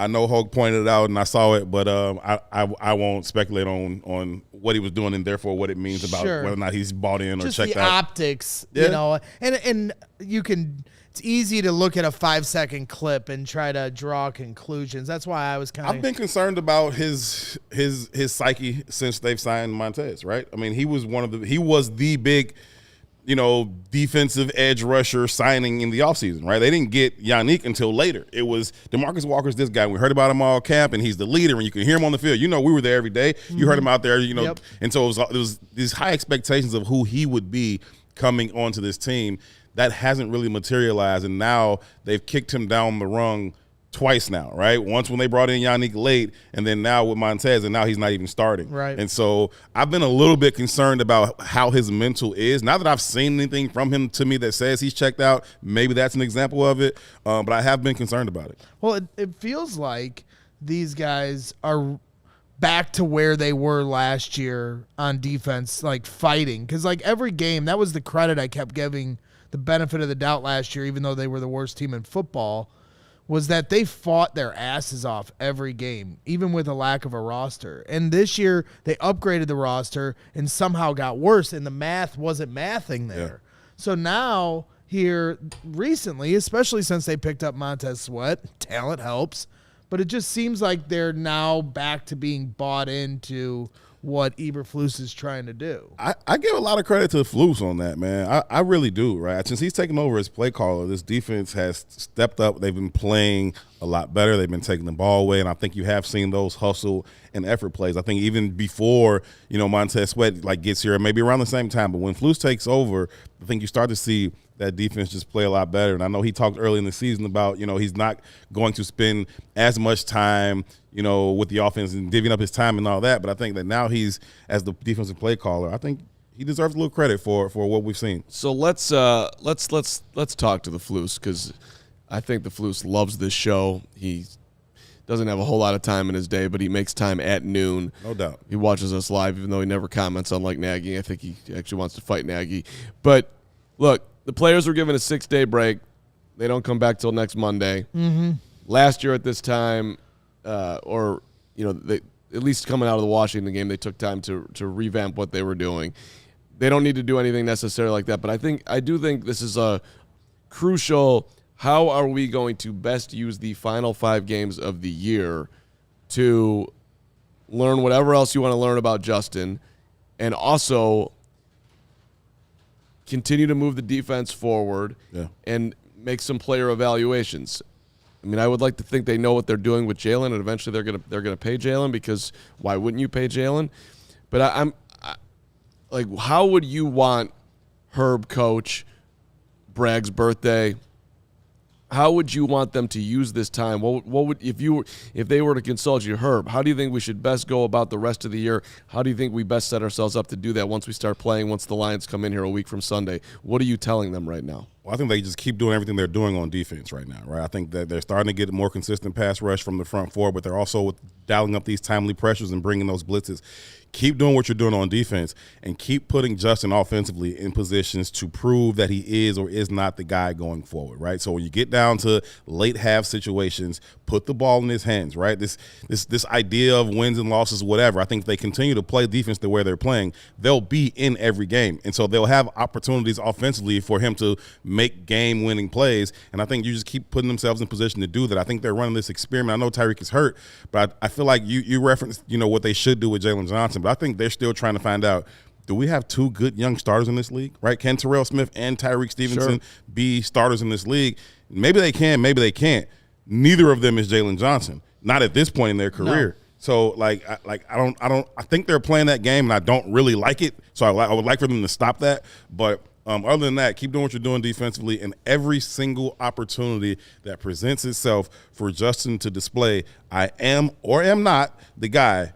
I know Hogue pointed it out and I saw it, but I won't speculate on what he was doing and therefore what it means about Sure. whether or not he's bought in or Just checked the out. optics, Yeah. and you can. It's easy to look at a 5-second clip and try to draw conclusions. That's why I was kind of. I've been concerned about his psyche since they've signed Montez, right? I mean, he was the big defensive edge rusher signing in the offseason, right? They didn't get Yannick until later. It was DeMarcus Walker's this guy. We heard about him all camp, and he's the leader, and you can hear him on the field. We were there every day. You heard him out there, Yep. And so it was these high expectations of who he would be coming onto this team. That hasn't really materialized, and now they've kicked him down the rung twice now, right? Once when they brought in Yannick late, and then now with Montez, and now he's not even starting. Right. And so I've been a little bit concerned about how his mental is. Not that I've seen anything from him to me that says he's checked out. Maybe that's an example of it, but I have been concerned about it. Well, it feels like these guys are back to where they were last year on defense, like fighting. Because like every game, that was the credit I kept giving the benefit of the doubt last year, even though they were the worst team in football, was that they fought their asses off every game, even with a lack of a roster. And this year, they upgraded the roster and somehow got worse, and the math wasn't mathing there. Yeah. So now, here recently, especially since they picked up Montez Sweat, talent helps, but it just seems like they're now back to being bought into what Eberflus is trying to do. I give a lot of credit to Flus on that, man. I really do, right? Since he's taken over as play caller, this defense has stepped up. They've been playing a lot better. They've been taking the ball away, and I think you have seen those hustle and effort plays. I think even before, Montez Sweat gets here, maybe around the same time, but when Flus takes over, I think you start to see that defense just play a lot better. And I know he talked early in the season about, he's not going to spend as much time, with the offense and divvying up his time and all that. But I think that now he's, as the defensive play caller, I think he deserves a little credit for what we've seen. So let's talk to the Flus, because I think the Flus loves this show. He doesn't have a whole lot of time in his day, but he makes time at noon. No doubt. He watches us live, even though he never comments, unlike Nagy. I think he actually wants to fight Nagy. But look, the players were given a 6-day break. They don't come back till next Monday. Mm-hmm. Last year at this time, they, at least coming out of the Washington game, they took time to revamp what they were doing. They don't need to do anything necessarily like that, but I do think this is a crucial. How are we going to best use the final 5 games of the year to learn whatever else you want to learn about Justin, and also continue to move the defense forward and make some player evaluations? I mean, I would like to think they know what they're doing with Jalen, and eventually they're gonna pay Jalen, because why wouldn't you pay Jalen? But I'm how would you want Herb coach Bragg's birthday? How would you want them to use this time? What would if they were to consult you, Herb? How do you think we should best go about the rest of the year? How do you think we best set ourselves up to do that once we start playing? Once the Lions come in here a week from Sunday, what are you telling them right now? Well, I think they just keep doing everything they're doing on defense right now, right? I think that they're starting to get a more consistent pass rush from the front four, but they're also dialing up these timely pressures and bringing those blitzes. Keep doing what you're doing on defense, and keep putting Justin offensively in positions to prove that he is or is not the guy going forward, right? So when you get down to late half situations, put the ball in his hands, right? This idea of wins and losses, whatever, I think if they continue to play defense the way they're playing, they'll be in every game. And so they'll have opportunities offensively for him to make game-winning plays, and I think you just keep putting themselves in position to do that. I think they're running this experiment. I know Tyreek is hurt, but I feel like you referenced, what they should do with Jalen Johnson, but I think they're still trying to find out, do we have 2 good young starters in this league, right? Can Terrell Smith and Tyreek Stevenson be starters in this league? Maybe they can, maybe they can't. Neither of them is Jalen Johnson, not at this point in their career. No. So I think they're playing that game, and I don't really like it. So I would like for them to stop that. But other than that, keep doing what you're doing defensively, and every single opportunity that presents itself for Justin to display, I am or am not the guy,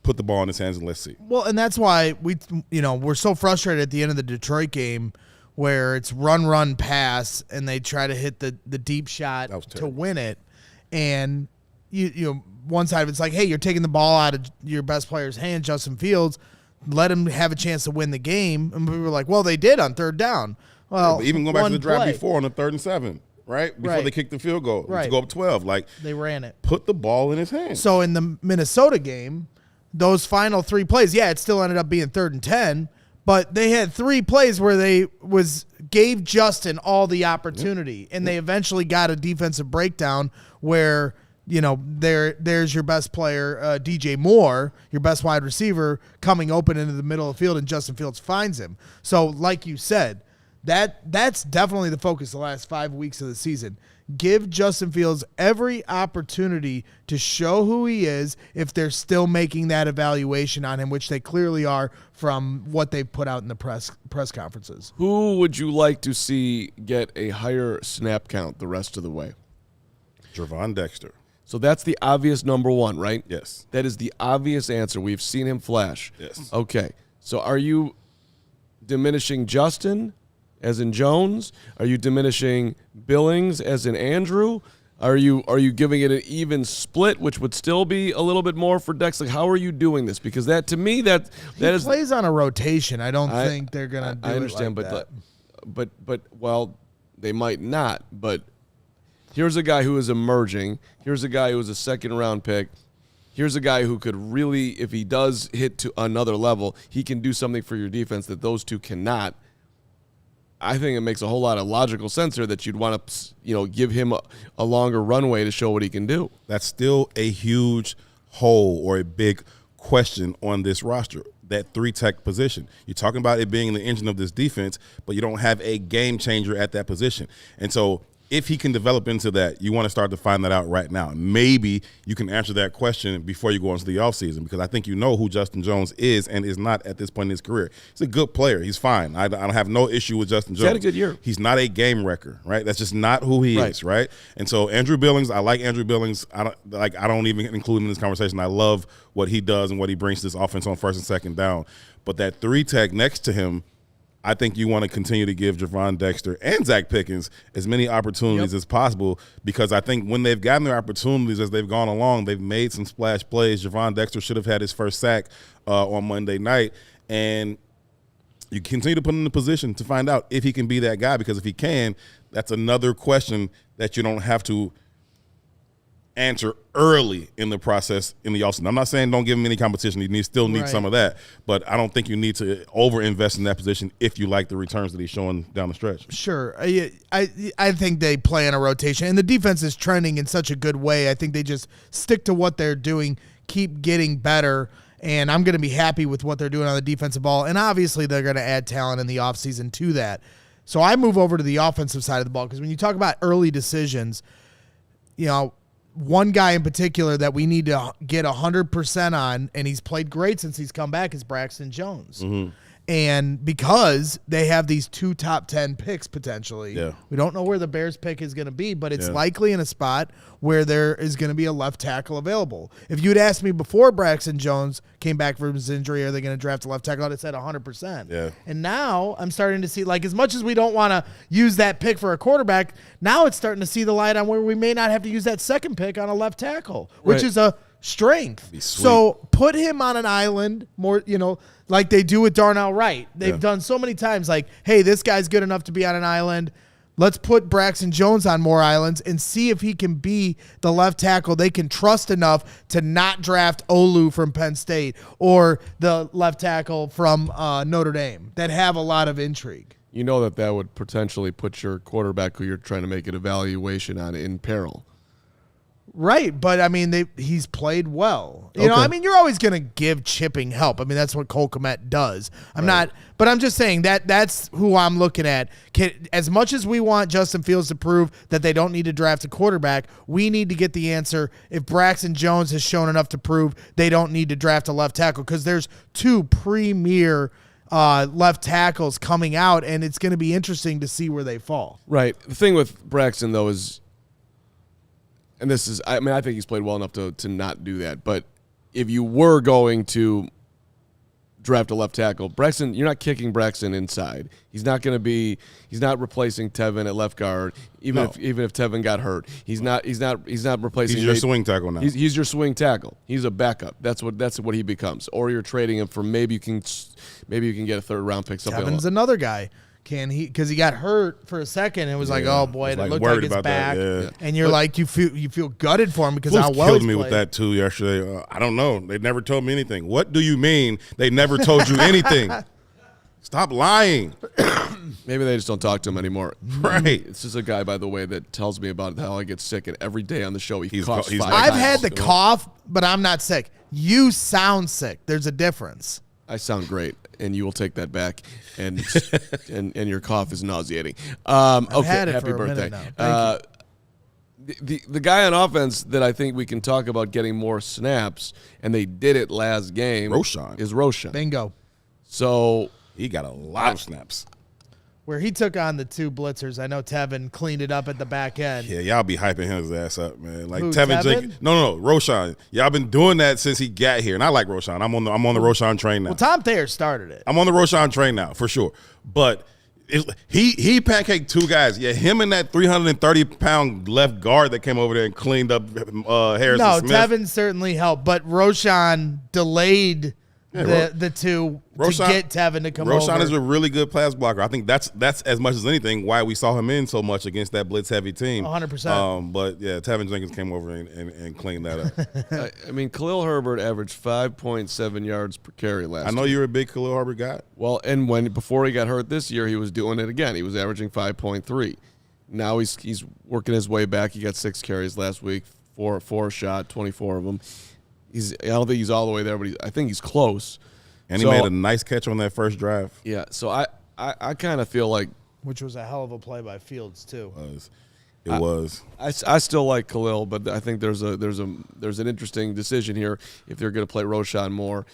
put the ball in his hands and let's see. Well, and that's why we're so frustrated at the end of the Detroit game, where it's run, pass, and they try to hit the deep shot to win it. And you one side of it's like, hey, you're taking the ball out of your best player's hand, Justin Fields, let him have a chance to win the game. And we were like, well, they did on 3rd down. Well, but even going back to the drive before on the 3rd and 7, right? Before they kicked the field goal to go up 12. They ran it. Put the ball in his hands. So in the Minnesota game, those final 3 plays, it still ended up being 3rd and 10, but they had 3 plays where they gave Justin all the opportunity, and they eventually got a defensive breakdown where there's your best player, DJ Moore, your best wide receiver, coming open into the middle of the field, and Justin Fields finds him. So, like you said, that's definitely the focus the last 5 weeks of the season. Give Justin Fields every opportunity to show who he is if they're still making that evaluation on him, which they clearly are from what they've put out in the press conferences. Who would you like to see get a higher snap count the rest of the way? Gervon Dexter. So that's the obvious number one, right? Yes. That is the obvious answer. We've seen him flash. Yes. Okay. So are you diminishing Justin as in Jones? Are you diminishing Billings as in Andrew? Are you giving it an even split, which would still be a little bit more for Dex? Like, how are you doing this? Because that, to me, that is plays on a rotation. I don't think they're gonna. I understand, it like but well, they might not. But here's a guy who is emerging. Here's a guy who is a second-round pick. Here's a guy who could really, if he does hit to another level, he can do something for your defense that those two cannot. I think it makes a whole lot of logical sense here that you'd want to, give him a longer runway to show what he can do. That's still a huge hole or a big question on this roster, that 3-tech position. You're talking about it being the engine of this defense, but you don't have a game changer at that position. And so if he can develop into that, you want to start to find that out right now. Maybe you can answer that question before you go into the offseason, because I think you know who Justin Jones is and is not at this point in his career. He's a good player. He's fine. I don't have no issue with Justin Jones. He's had a good year. He's not a game wrecker, right? That's just not who he is, right? And so Andrew Billings, I like Andrew Billings. I don't even include him in this conversation. I love what he does and what he brings to this offense on first and second down. But that 3-tech next to him, I think you want to continue to give Gervon Dexter and Zach Pickens as many opportunities as possible, because I think when they've gotten their opportunities as they've gone along, they've made some splash plays. Gervon Dexter should have had his first sack on Monday night, and you continue to put him in the position to find out if he can be that guy, because if he can, that's another question that you don't have to answer early in the process in the offseason. I'm not saying don't give him any competition. You still need some of that, but I don't think you need to over-invest in that position if you like the returns that he's showing down the stretch. Sure. I think they play in a rotation, and the defense is trending in such a good way. I think they just stick to what they're doing, keep getting better, and I'm going to be happy with what they're doing on the defensive ball, and obviously they're going to add talent in the offseason to that. So I move over to the offensive side of the ball, because when you talk about early decisions, one guy in particular that we need to get 100% on, and he's played great since he's come back, is Braxton Jones. Mm-hmm. And because they have these 2 top 10 picks potentially, we don't know where the Bears pick is going to be, but it's likely in a spot where there is going to be a left tackle available. If you'd asked me before Braxton Jones came back from his injury, are they going to draft a left tackle, I'd have said 100%. Yeah. And now I'm starting to see, like, as much as we don't want to use that pick for a quarterback, now it's starting to see the light on where we may not have to use that second pick on a left tackle, which is a strength. So put him on an island more, like they do with Darnell Wright. They've done so many times, like, hey, this guy's good enough to be on an island. Let's put Braxton Jones on more islands and see if he can be the left tackle they can trust enough to not draft Olu from Penn State or the left tackle from Notre Dame that have a lot of intrigue. You know that would potentially put your quarterback who you're trying to make an evaluation on in peril. Right, but I mean, he's played well. You're always going to give chipping help. I mean, that's what Cole Kmet does. But I'm just saying that's who I'm looking at. As much as we want Justin Fields to prove that they don't need to draft a quarterback, we need to get the answer if Braxton Jones has shown enough to prove they don't need to draft a left tackle, because there's 2 premier left tackles coming out, and it's going to be interesting to see where they fall. Right. The thing with Braxton, though, is, and this is, I think he's played well enough to not do that. But if you were going to draft a left tackle, Braxton, you're not kicking Braxton inside. He's not replacing Tevin at left guard, even if Tevin got hurt. He's not replacing. He's your swing tackle now. He's your swing tackle. He's a backup. That's what he becomes. Or you're trading him for maybe you can get a 3rd round pick. Tevin's another guy. Can he? Because he got hurt for a second, and it was like, oh boy, it looked like his back. And you're like, you feel gutted for him because how well killed me with that too yesterday. I don't know. They never told me anything. What do you mean they never told you anything? Stop lying. Maybe they just don't talk to him anymore. Right. It's just a guy, by the way, that tells me about how I get sick, and every day on the show he coughs he's 5 like- I've times. had the cough, but I'm not sick. You sound sick. There's a difference. I sound great, and you will take that back, and and your cough is nauseating. Okay, had it happy for a birthday. minute now. Thank The guy on offense that I think we can talk about getting more snaps, and they did it last game, Roschon. is Roschon. Bingo. So He got a lot of snaps. Where he took on the 2 blitzers. I know Tevin cleaned it up at the back end. Yeah, y'all be hyping his ass up, man. Like Who, Tevin Tevin? Jenkins. No, Roschon. Y'all been doing that since he got here, and I like Roschon. I'm on the Roschon train now. Well, Tom Thayer started it. I'm on the Roschon train now for sure. But he pancaked 2 guys. Yeah, him and that 330-pound left guard that came over there and cleaned up Harrison No, Smith. Tevin certainly helped, but Roshan delayed the 2 Roschon- to get Tevin to come Roschon over. is a really good pass blocker. I think that's as much as anything why we saw him in so much against that blitz heavy team. 100%. But yeah, Tevin Jenkins came over and cleaned that up. I mean, Khalil Herbert averaged 5.7 yards per carry last. I know you're a big Khalil Herbert guy. Well, and before he got hurt this year, he was doing it again. He was averaging 5.3. Now he's working his way back. He got 6 carries last week, four shot, 24 of them. I don't think he's all the way there, but I think he's close. And he made a nice catch on that first drive. Yeah, so I kind of feel like which was a hell of a play by Fields, too. It was. I still like Khalil, but I think there's an interesting decision here if they're going to play Roschon more.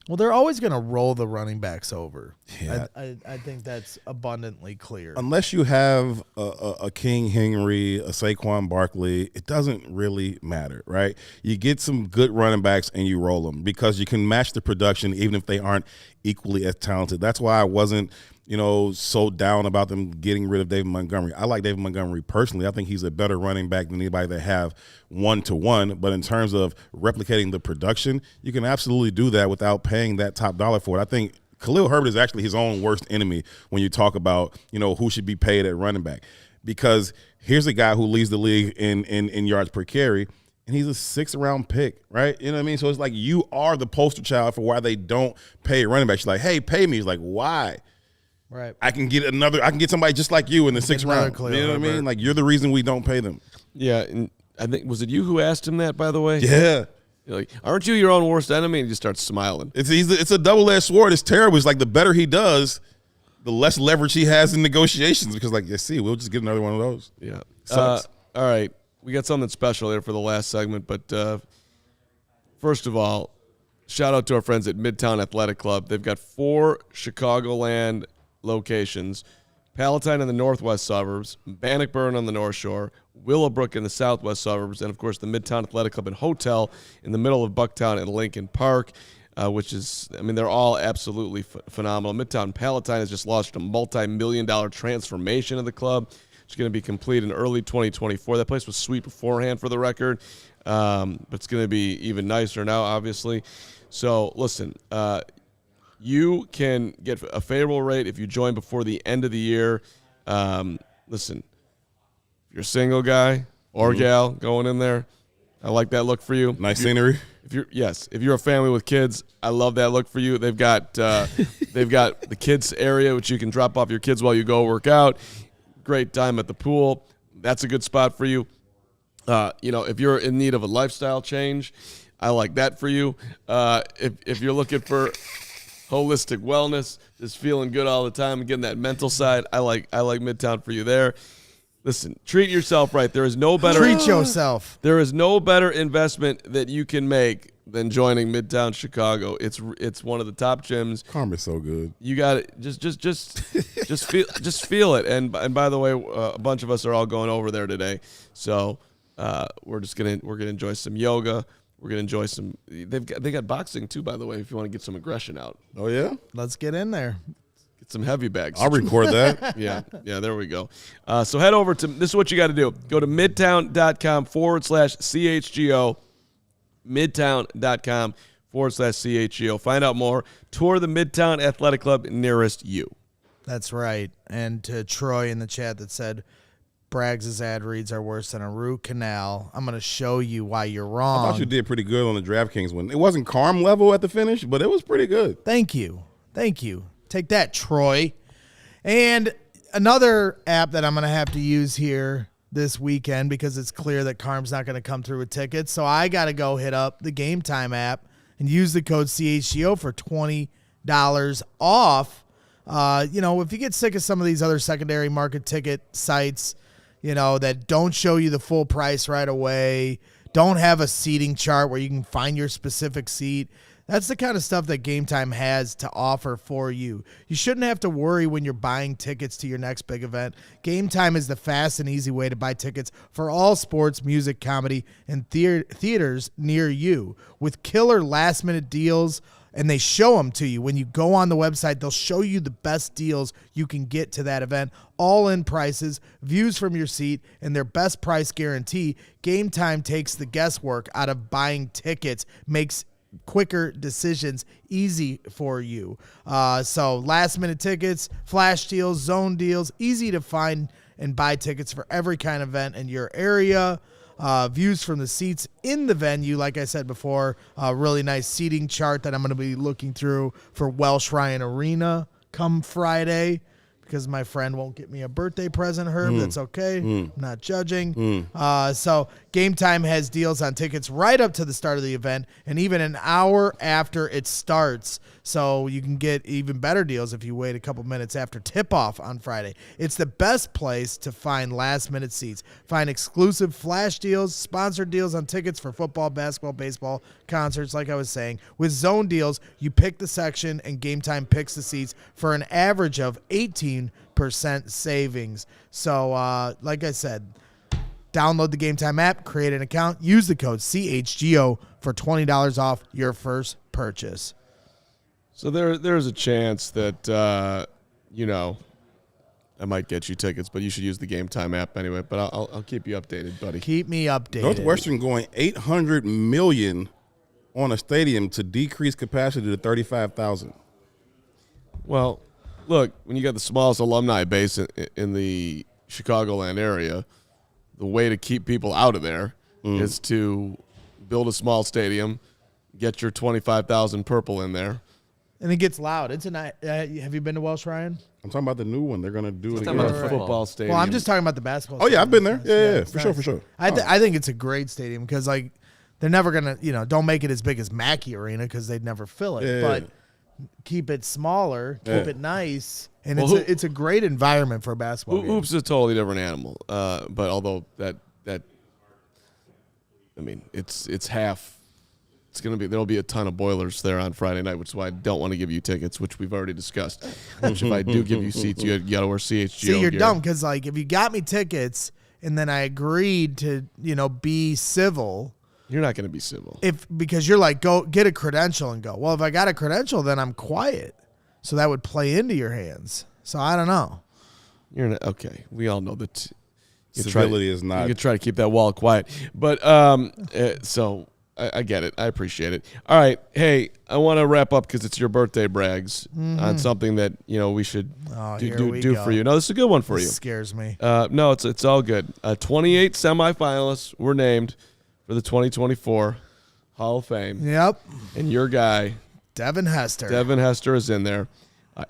Well, they're always going to roll the running backs over. Yeah. I think that's abundantly clear. Unless you have a King Henry, a Saquon Barkley, it doesn't really matter, right? You get some good running backs and you roll them because you can match the production even if they aren't equally as talented. That's why I wasn't, so down about them getting rid of David Montgomery. I like David Montgomery personally. I think he's a better running back than anybody that have 1-to-1. But in terms of replicating the production, you can absolutely do that without paying that top dollar for it. I think Khalil Herbert is actually his own worst enemy when you talk about, who should be paid at running back. Because here's a guy who leads the league in yards per carry, and he's a 6th-round pick, right? You know what I mean? So it's like you are the poster child for why they don't pay running backs. You're like, hey, pay me. He's like, why? Right. I can get somebody just like you in the 6th round. Khalil You know what I mean? Herbert. Like, you're the reason we don't pay them. Yeah, and I think, was it you who asked him that, by the way? Yeah. You're like, aren't you your own worst enemy? And he just starts smiling. It's a double-edged sword. It's terrible. It's like the better he does, the less leverage he has in negotiations because, we'll just get another one of those. Yeah. Sucks. All right. We got something special here for the last segment, but first of all, shout out to our friends at Midtown Athletic Club. They've got 4 Chicagoland locations: Palatine in the northwest suburbs, Bannockburn on the North Shore, Willowbrook in the southwest suburbs, and, of course, the Midtown Athletic Club and Hotel in the middle of Bucktown and Lincoln Park, which is, they're all absolutely phenomenal. Midtown Palatine has just launched a multi-million-dollar transformation of the club. It's going to be complete in early 2024. That place was sweet beforehand, for the record, but it's going to be even nicer now, obviously. So, listen, you can get a favorable rate if you join before the end of the year. Listen, if you're a single guy or gal going in there, I like that look for you. Nice scenery. If you're a family with kids, I love that look for you. They've got the kids area, which you can drop off your kids while you go work out. Great time at the pool. That's a good spot for you. If you're in need of a lifestyle change, I like that for you. If you're looking for holistic wellness, just feeling good all the time and getting that mental side, I like Midtown for you there. Listen, treat yourself right. There is no better Treat yourself. There is no better investment that you can make than joining Midtown Chicago. It's one of the top gyms. Carman's so good. You got it. Just feel it. And by the way, a bunch of us are all going over there today. So we're gonna enjoy some yoga. We're gonna enjoy some. They got boxing too, by the way. If you want to get some aggression out. Oh yeah. Let's get in there. Get some heavy bags. I'll record that. Yeah, there we go. So head over to, this is what you got to do. Go to midtown.com/CHGO, midtown.com/CHGO. Find out more. Tour the Midtown Athletic Club nearest you. That's right. And to Troy in the chat that said, Braggs' ad reads are worse than a root canal. I'm going to show you why you're I wrong. thought you did pretty good on the DraftKings one. It wasn't Carm level at the finish, but it was pretty good. Thank you. Take that, Troy. And another app that I'm going to have to use here this weekend because it's clear that Carm's not going to come through with tickets. So I got to go hit up the Game Time app and use the code CHGO for $20 off. If you get sick of some of these other secondary market ticket sites, that don't show you the full price right away, don't have a seating chart where you can find your specific seat. That's the kind of stuff that Game Time has to offer for you. You shouldn't have to worry when you're buying tickets to your next big event. Game Time is the fast and easy way to buy tickets for all sports, music, comedy, and theaters near you. With killer last-minute deals, and they show them to you. When you go on the website, they'll show you the best deals you can get to that event. All-in prices, views from your seat, and their best price guarantee. Game Time takes the guesswork out of buying tickets, makes quicker decisions easy for you. So last-minute tickets, flash deals, zone deals, easy to find and buy tickets for every kind of event in your area. Views from the seats in the venue, like I said before, a really nice seating chart that I'm going to be looking through for Welsh Ryan Arena come Friday because my friend won't get me a birthday present, Herb. That's okay. I'm not judging. So Game Time has deals on tickets right up to the start of the event and even an hour after it starts. So you can get even better deals if you wait a couple minutes after tip-off on Friday. It's the best place to find last-minute seats. Find exclusive flash deals, sponsored deals on tickets for football, basketball, baseball, concerts, like I was saying. With zone deals, you pick the section and Game Time picks the seats for an average of 18% savings. So, like I said, download the Game Time app, create an account, use the code CHGO for $20 off your first purchase. So there's a chance that, I might get you tickets, but you should use the Game Time app anyway. But I'll keep you updated, buddy. Keep me updated. Northwestern going $800 million on a stadium to decrease capacity to 35,000. Well, look, when you got the smallest alumni base in the Chicagoland area, the way to keep people out of there is to build a small stadium, get your 25,000 purple in there. And it gets loud. It's have you been to Welsh, Ryan? I'm talking about the new one. They're going to do it again. About the football stadium. Well, I'm just talking about the basketball Oh, yeah, I've been there. stadium. Yeah, for sure. I think it's a great stadium because, they're never going to, don't make it as big as Mackey Arena because they'd never fill it. Yeah. But keep it smaller, keep it nice, and it's a great environment for a basketball game. Hoops is a totally different animal. But although it's half. It's going to be, there'll be a ton of boilers there on Friday night, which is why I don't want to give you tickets, which we've already discussed. Which if I do give you seats, you got to wear CHGO See, you're gear. dumb because, if you got me tickets and then I agreed to, be civil. You're not going to be civil. Because you're like, go get a credential and go. Well, if I got a credential, then I'm quiet. So that would play into your hands. So I don't know. You're not, okay. We all know that. Civility is not. You could try to keep that wall quiet. But so I get it. I appreciate it. All right. Hey, I want to wrap up because it's your birthday, Braggs, on something that, we should do for you. No, this is a good one for you. This scares me. No, it's all good. 28 semifinalists were named for the 2024 Hall of Fame. Yep. And your guy, Devin Hester. Devin Hester is in there.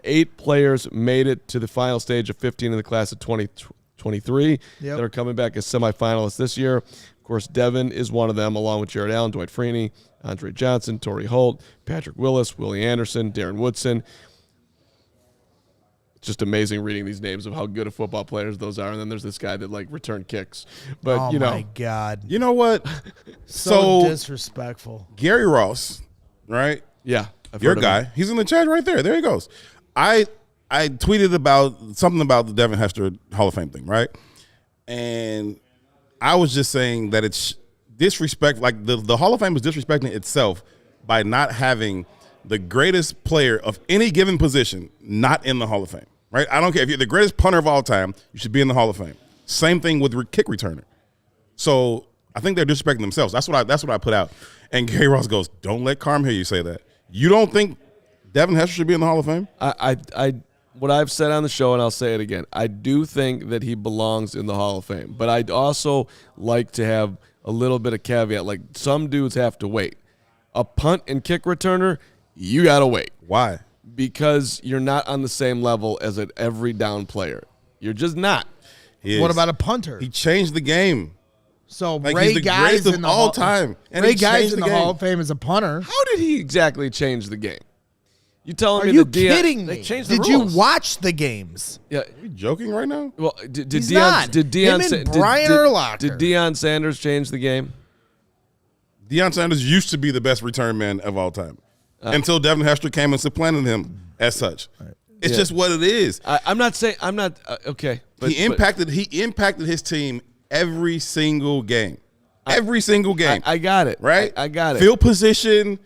8 players made it to the final stage of 15 in the class of 2023 that are coming back as semifinalists this year. Of course, Devin is one of them, along with Jared Allen, Dwight Freeney, Andre Johnson, Torrey Holt, Patrick Willis, Willie Anderson, Darren Woodson. It's just amazing reading these names of how good of football players those are. And then there's this guy that, return kicks. But, oh, my God. You know what? So disrespectful. Gary Ross, right? Yeah. Your guy. He's in the chat right there. There he goes. I tweeted about something about the Devin Hester Hall of Fame thing, right? And I was just saying that it's disrespect. The Hall of Fame is disrespecting itself by not having the greatest player of any given position not in the Hall of Fame, right? I don't care if you're the greatest punter of all time, you should be in the Hall of Fame. Same thing with kick returner. So I think they're disrespecting themselves. That's what I put out. And Gary Ross goes, "Don't let Carm hear you say that. You don't think Devin Hester should be in the Hall of Fame?" What I've said on the show, and I'll say it again, I do think that he belongs in the Hall of Fame. But I'd also like to have a little bit of caveat. Some dudes have to wait. A punt and kick returner, you got to wait. Why? because you're not on the same level as an every down player. You're just not. What about a punter? He changed the game. So Like, Ray he's the Guy's greatest of in the all time, and Ray he Guy's changed in the the Hall game. of Fame as a punter. How did he exactly change the game? You telling Are me you that kidding me? they changed the Did you rules. watch the games? Yeah. Are you joking right now? Well, did He's Deion not. did Deion Him and Sa- Brian Urlacher. did Deion Sanders change the game? Deion Sanders used to be the best return man of all time until Devin Hester came and supplanted him as such. It's just what it is. I'm not saying I'm not okay. But, He impacted his team every single game. Every single game. I got it. Right? I got it. Field position,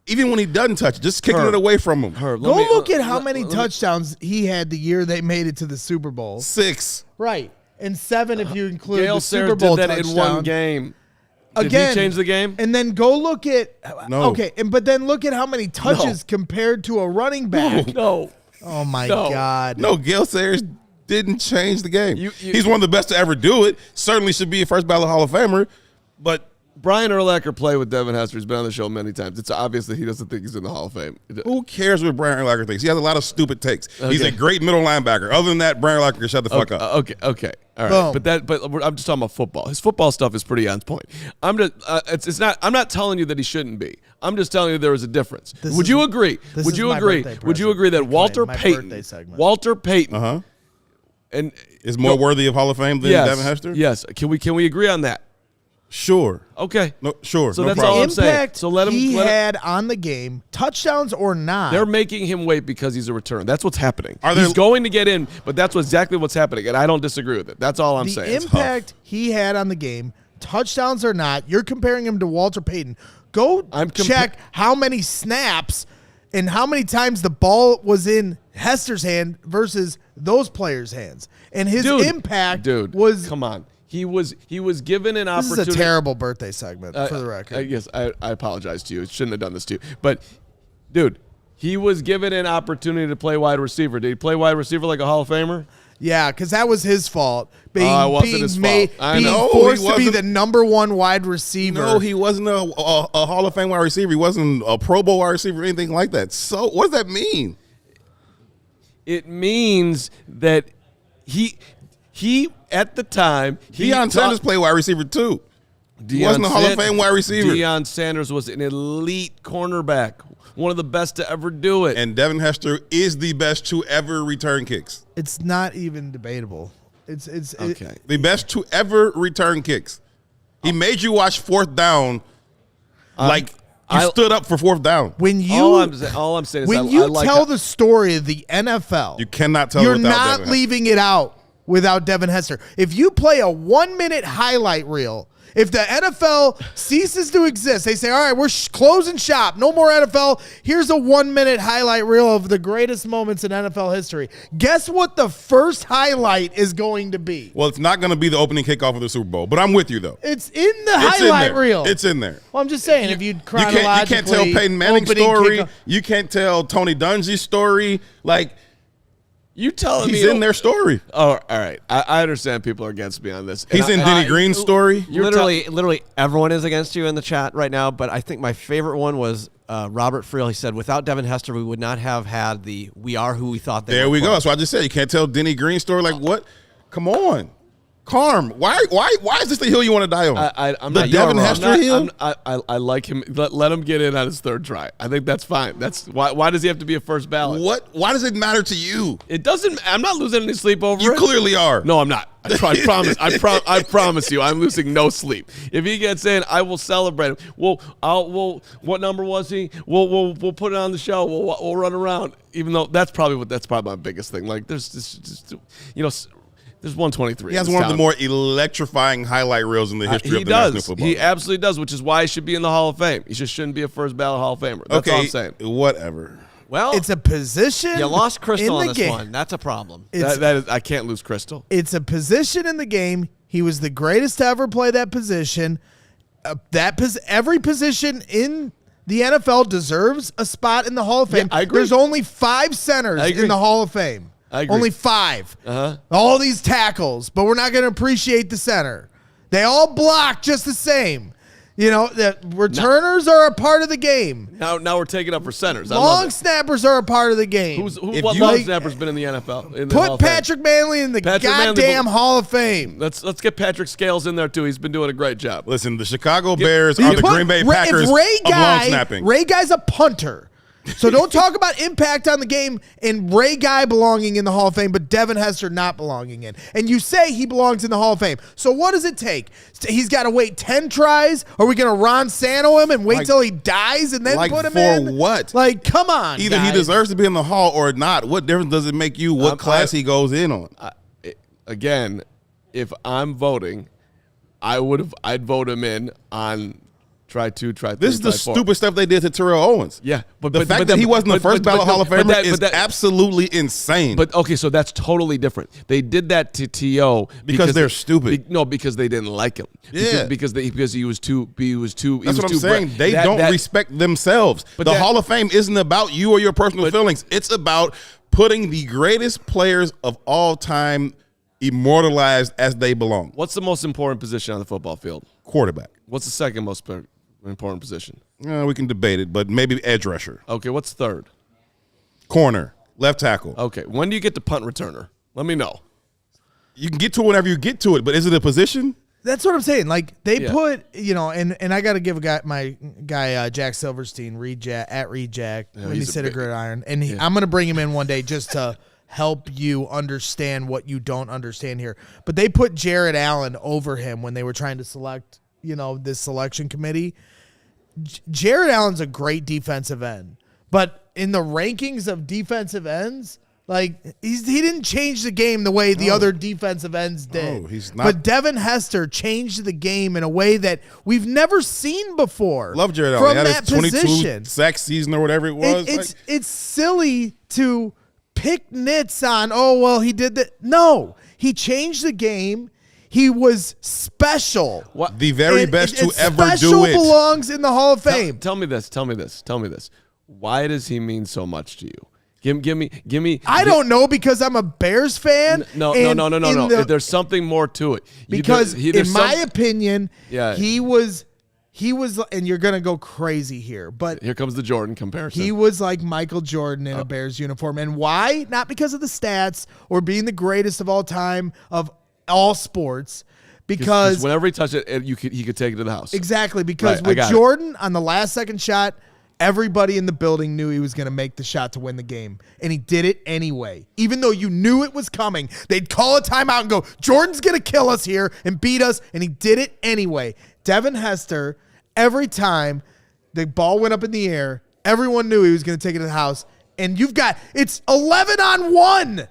even when he doesn't touch it, just kicking it away from him. Herb, Go let me- look at how let- many let me- touchdowns he had the year they made it to the Super Bowl. 6. Right. And 7 if you include Gail the Sayers Super Bowl did that touchdown. in one game. Did Again, he change the game? And then go look at No. Okay, but then look at how many touches compared to a running back. No. Oh my No. God. No, Gail Sayers didn't change the game. You- He's one of the best to ever do it. Certainly should be a first ballot Hall of Famer, but Brian Urlacher played with Devin Hester. He's been on the show many times. It's obvious that he doesn't think he's in the Hall of Fame. who cares what Brian Urlacher thinks? He has a lot of stupid takes. He's Okay. a great middle linebacker. Other than that, Brian Urlacher can shut the fuck up. Okay. All right. Boom. But I'm just talking about football. His football stuff is pretty on point. I'm not telling you that he shouldn't be. I'm just telling you there is a difference. Would you agree? Would you agree? Would you agree that Walter Payton and Is more worthy of Hall of Fame than Devin Hester? Yes. Can we agree on that? Sure. Okay. No, sure. So no that's problem. all I'm saying. Impact So let him. he let him- had on the game, touchdowns or not. They're making him wait because he's a return. That's what's happening. Are there- He's going to get in, but that's exactly what's happening, and I don't disagree with it. That's all I'm the saying. impact he had on the game, touchdowns or not, you're comparing him to Walter Payton. Go check how many snaps and how many times the ball was in Hester's hand versus those players' hands. And his impact was... Come on. He was given an This opportunity. is a terrible birthday segment, for the record. Yes, I apologize to you. Shouldn't have done this to you. But, dude, he was given an opportunity to play wide receiver. Did he play wide receiver like a Hall of Famer? Yeah, because that was his fault. It wasn't his fault. I know. Forced He to be wasn't- the number one wide receiver. No, he wasn't a Hall of Fame wide receiver. He wasn't a Pro Bowl wide receiver or anything like that. So what does that mean? It means that he at the time Deion Sanders played wide receiver too. He wasn't a Hall of Fame wide receiver. Deion Sanders was an elite cornerback, one of the best to ever do it. And Devin Hester is the best to ever return kicks. It's not even debatable. It's okay. The best to ever return kicks. He made you watch fourth down like you stood up for fourth down. When you all I'm saying is when you tell the story of the NFL, You cannot tell you're without not Devin Hester. leaving it out without Devin Hester. If you play a 1-minute highlight reel, if the NFL ceases to exist, they say, all right, we're closing shop. No more NFL. Here's a 1-minute highlight reel of the greatest moments in NFL history. Guess what the first highlight is going to be? Well, it's not going to be the opening kickoff of the Super Bowl, but I'm with you though. It's in the It's in highlight there. reel. It's in there. Well, I'm just saying, if you You chronologically... can't tell Peyton Manning's opening story. kickoff- You can't tell Tony Dungy's story. Like, you telling he's me in their story. Oh, all right. I understand people are against me on this. He's in Denny Green's story. Literally everyone is against you in the chat right now, but I think my favorite one was Robert Friel. He said, without Devin Hester, we would not have had the "we are who we thought they were." There we go. That's what I just said. You can't tell Denny Green's story. Like, what? Come on. Carm, why is this the hill you want to die on? I'm the not Devin Hester hill? I like him. Let him get in on his third try. I think that's fine. That's why does he have to be a first ballot? What? Why does it matter to you? It doesn't. I'm not losing any sleep over You it. clearly are. No, I'm not. I promise. I promise you, I'm losing no sleep. If he gets in, I will celebrate him. We'll. What number was he? We'll put it on the show. We'll run around. Even though that's probably my biggest thing. Like there's just there's 123. He has one of the more electrifying highlight reels in the history of the National Football League. He absolutely does, which is why he should be in the Hall of Fame. He just shouldn't be a first ballot Hall of Famer. That's all I'm saying. Whatever. Well, It's a position. you lost Crystal in on the this game. one. That's a problem. I can't lose Crystal. It's a position in the game. He was the greatest to ever play that position. Every position in the NFL deserves a spot in the Hall of Fame. I agree. There's only 5 centers in the Hall of Fame. I agree. Only 5. Uh-huh. All these tackles, but we're not going to appreciate the center. They all block just the same. You know, that returners are a part of the game. Now we're taking up for centers. Long snappers are a part of the game. What long snapper's been in the NFL? Put Patrick Manley in the goddamn Hall of Fame. Let's get Patrick Scales in there too. He's been doing a great job. Listen, the Chicago Bears are the Green Bay Packers of long snapping. Ray Guy's a punter. So don't talk about impact on the game and Ray Guy belonging in the Hall of Fame, but Devin Hester not belonging in. And you say he belongs in the Hall of Fame. So what does it take? He's got to wait 10 tries? Are we going to Ron Santo him and wait till he dies and then put him in? For what? Like, come on, Either guys. he deserves to be in the Hall or not. What difference does it make you what class he goes in on? Again, if I'm voting, I'd vote him in on try 2, try 3, This is the try 4. stupid stuff they did to Terrell Owens. Yeah, but the fact that he wasn't the first ballot Hall of Famer is absolutely insane. But okay, so that's totally different. They did that to T.O. because they're stupid. No, because they didn't like him. Yeah, because he was too. That's what I'm saying. They don't respect themselves. But the Hall of Fame isn't about you or your personal feelings. It's about putting the greatest players of all time immortalized as they belong. What's the most important position on the football field? Quarterback. What's the second most important position? We can debate it, but maybe edge rusher. Okay, what's third? Corner, left tackle. Okay, when do you get to punt returner? Let me know. You can get to it whenever you get to it, but is it a position? That's what I'm saying. Like they put, and I got to give my guy Jack Silverstein, Reed Jack, when he said a gridiron, and I'm gonna bring him in one day just to help you understand what you don't understand here. But they put Jared Allen over him when they were trying to select, this selection committee. Jared Allen's a great defensive end, but in the rankings of defensive ends, like he didn't change the game the way the other defensive ends did. No, he's not. But Devin Hester changed the game in a way that we've never seen before. Love Jared Allen. From he that had his 22 position. sack season or whatever it was. It's silly to pick nits on. Oh well, he did that. No, he changed the game. He was special. What? The very best to ever do it. Special belongs in the Hall of Fame. Tell me this. Why does he mean so much to you? Give me. I don't know because I'm a Bears fan. No. There's something more to it. Because in my opinion, he was, and you're gonna go crazy here, but here comes the Jordan comparison. He was like Michael Jordan in a Bears uniform, and why? Not because of the stats or being the greatest of all time of all sports, because whenever he touched it, he could take it to the house. Exactly, because with Jordan on the last second shot, everybody in the building knew he was going to make the shot to win the game, and he did it anyway. Even though you knew it was coming, they'd call a timeout and go, Jordan's going to kill us here and beat us, and he did it anyway. Devin Hester, every time the ball went up in the air, everyone knew he was going to take it to the house, and it's 11-on-1.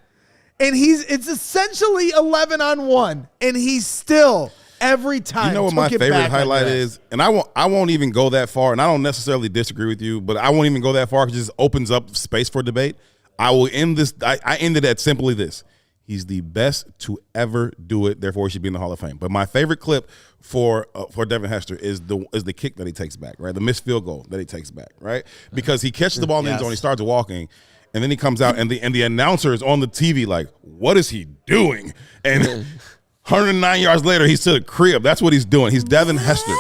And it's essentially 11-on-1, and he's still every time. You know what my favorite highlight is, and I won't even go that far, and I don't necessarily disagree with you, but I won't even go that far because it just opens up space for debate. I will end this. I ended at simply this: he's the best to ever do it, therefore he should be in the Hall of Fame. But my favorite clip for Devin Hester is the kick that he takes back, right? The missed field goal that he takes back, right? Because he catches the ball in the end zone, he starts walking. And then he comes out, and the announcer is on the TV like, what is he doing? And 109 yards later, he's to the crib. That's what he's doing. He's Devin Hester.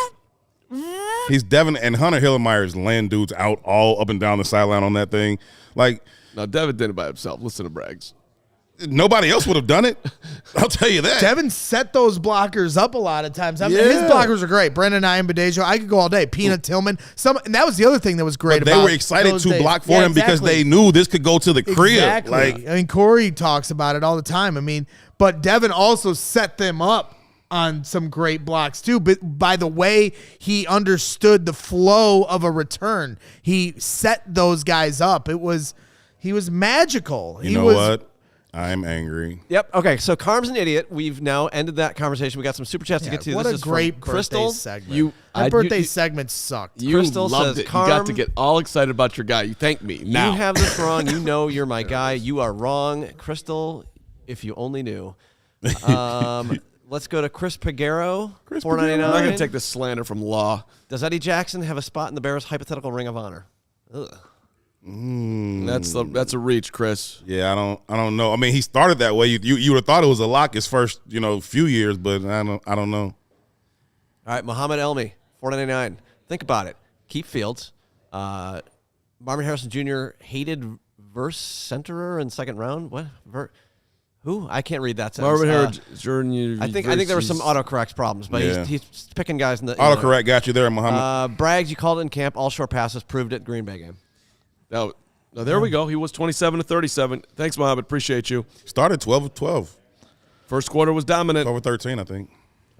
He's Devin, and Hunter Hillenmeyer is laying dudes out all up and down the sideline on that thing. Like, now, Devin did it by himself. Listen to Braggs. Nobody else would have done it. I'll tell you that. Devin set those blockers up a lot of times. I mean, his blockers are great. Brendan Iambadejo, I could go all day. Peanut Tillman. And that was the other thing that was great about it. They were excited to block for him because they knew this could go to the crib. Exactly. I mean, Corey talks about it all the time. I mean, but Devin also set them up on some great blocks too. But by the way, he understood the flow of a return. He set those guys up. He was magical. You know what? I'm angry. Yep. Okay. So Carm's an idiot. We've now ended that conversation. We got some super chats to get to. What this a great Crystal segment. That birthday segment sucked. Crystal loved it. You got to get all excited about your guy. You thank me now. You have this wrong. You know you're my guy. You are wrong, Crystal. If you only knew. Let's go to Chris Pagero. $4.99. I'm not going to take this slander from Law. Does Eddie Jackson have a spot in the Bears' hypothetical Ring of Honor? Ugh. That's a reach, Chris. Yeah, I don't know. I mean, he started that way. You would have thought it was a lock his first few years, but I don't know. All right, Muhammad Elmi, $4.99. Think about it. Keep Fields. Marvin Harrison Jr. hated verse centerer in second round. What? Who? I can't read that sentence. Marvin Harrison Jr. I think there were some autocorrect problems, but he's picking guys in the autocorrect got you there, Muhammad. Braggs, you called it in camp. All short passes proved it. Green Bay game. Now there we go. He was 27 to 37. Thanks, Muhammad. Appreciate you. Started 12 of 12. First quarter was dominant. Over 13, I think.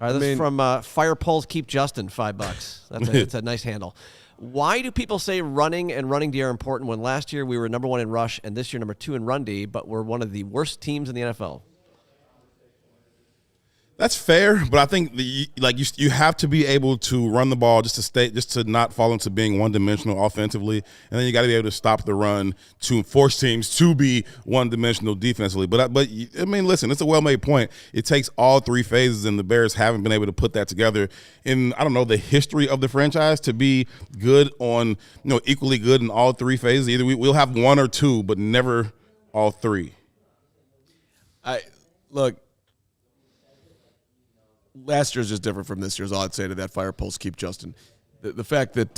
All right, this is from Fire Poles Keep Justin, $5. That's a nice handle. Why do people say running and running D are important when last year we were number 1 in rush and this year number 2 in run D, but we're one of the worst teams in the NFL? That's fair, but I think you have to be able to run the ball just to not fall into being one-dimensional offensively, and then you got to be able to stop the run to force teams to be one-dimensional defensively. But I mean, listen, it's a well-made point. It takes all three phases, and the Bears haven't been able to put that together in the history of the franchise to be good on equally good in all three phases. Either we'll have one or two, but never all three. Look. Last year's just different from this year's. All I'd say to that Fire Pulse Keep Justin. The fact that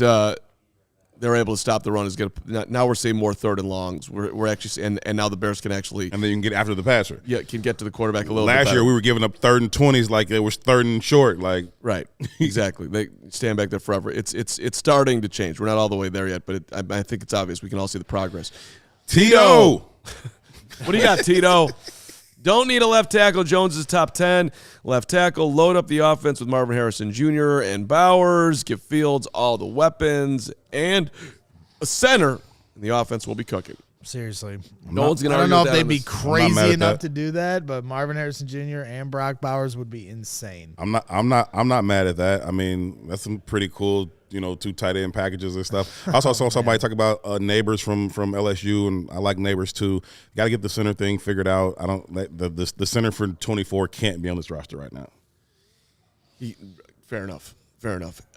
they're able to stop the run is good. Now we're seeing more third and longs. We're actually and now the Bears can actually and then you can get after the passer. Yeah, can get to the quarterback a little. Last bit better. year we were giving up 3rd and 20s like it was 3rd and short. Like right, exactly. They stand back there forever. It's starting to change. We're not all the way there yet, but I think it's obvious. We can all see the progress. Tito, what do you got, Tito? Don't need a left tackle. Jones is top 10. Left tackle, load up the offense with Marvin Harrison Jr. and Bowers. Give Fields all the weapons and a center, and the offense will be cooking. Seriously. No one's going to I don't know if they'd be this. crazy enough to do that, but Marvin Harrison Jr. and Brock Bowers would be insane. I'm not mad at that. I mean, that's some pretty cool, 2 tight end packages and stuff. I also saw somebody talk about Neighbors from LSU, and I like Neighbors too. Got to get the center thing figured out. I don't the center for 24 can't be on this roster right now. Fair enough.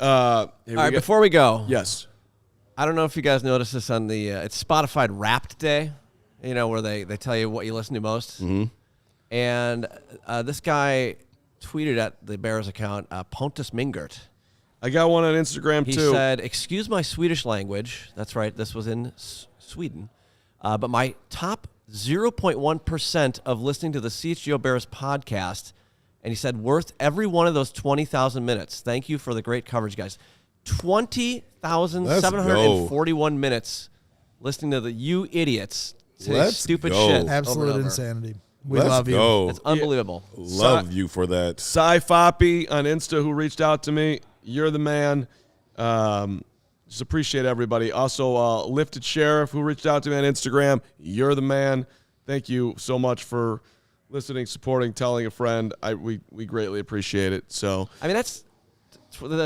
All right, before we go, yes. I don't know if you guys noticed this on the it's Spotify Wrapped Day, where they tell you what you listen to most. Mm-hmm. And this guy tweeted at the Bears account, Pontus Mingert. I got one on Instagram, too. He said, "Excuse my Swedish language." That's right. This was in Sweden. But my top 0.1% of listening to the CHGO Bears podcast, and he said, worth every one of those 20,000 minutes. Thank you for the great coverage, guys. 20,741 minutes listening to you idiots say stupid shit. Absolute insanity. We love you. Go. It's unbelievable. Love you for that. Cy Foppy on Insta who reached out to me. You're the man. Just appreciate everybody. Also, Lifted Sheriff who reached out to me on Instagram. You're the man. Thank you so much for listening, supporting, telling a friend. We greatly appreciate it. So I mean, that's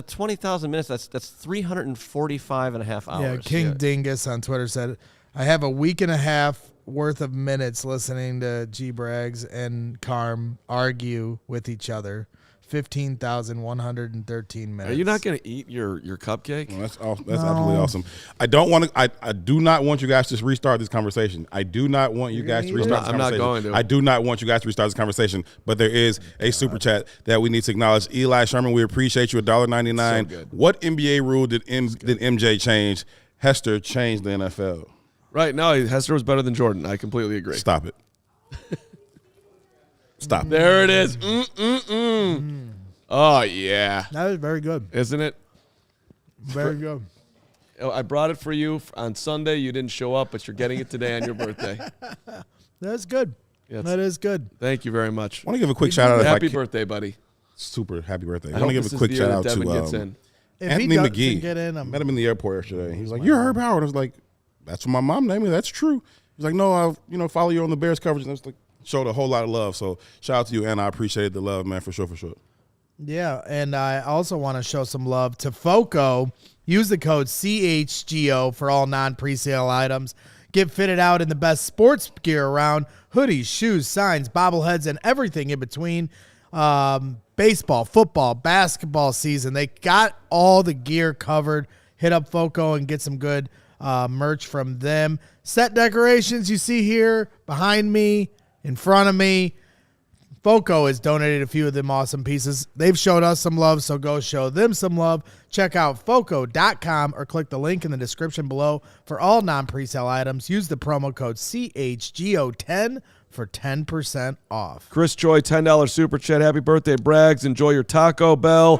20,000 minutes. That's 345 and a half hours. Yeah, King Dingus on Twitter said, I have a week and a half worth of minutes listening to G. Braggs and Carm argue with each other. 15,113 minutes. Are you not going to eat your cupcake? Well, that's absolutely awesome. I do not want you guys to restart this conversation. I do not want you guys to restart this conversation. I'm not going to. I do not want you guys to restart this conversation. But there is a super chat that we need to acknowledge. Eli Sherman, we appreciate you. $1.99. So good. What NBA rule did MJ change? Hester changed the NFL. Right. No, Hester was better than Jordan. I completely agree. Stop it. Stop. There it is. Oh, yeah. That was very good. Isn't it? Very good. I brought it for you on Sunday. You didn't show up, but you're getting it today on your birthday. That's good. Yes. That is good. Thank you very much. I want to give a quick shout out. Happy birthday, buddy. Super happy birthday. I want to hope give this a is quick the year shout that out Devin to gets in. If Anthony he doesn't McGee. get in, Met him in the airport yesterday. He was like, "You're Herb Howard." I was like, "That's what my mom named me. That's true." He's like, "No, I follow you on the Bears coverage." And I was like, showed a whole lot of love. So shout out to you, and I appreciate the love, man, for sure. Yeah, and I also want to show some love to FOCO. Use the code CHGO for all non-presale items. Get fitted out in the best sports gear around. Hoodies, shoes, signs, bobbleheads, and everything in between. Baseball, football, basketball season. They got all the gear covered. Hit up FOCO and get some good merch from them. Set decorations you see here behind me, in front of me. FOCO has donated a few of them awesome pieces. They've showed us some love, so go show them some love. Check out FOCO.com or click the link in the description below for all non-presale items. Use the promo code CHGO10 for 10% off. Chris Choi, $10 super chat. Happy birthday, Braggs. Enjoy your Taco Bell.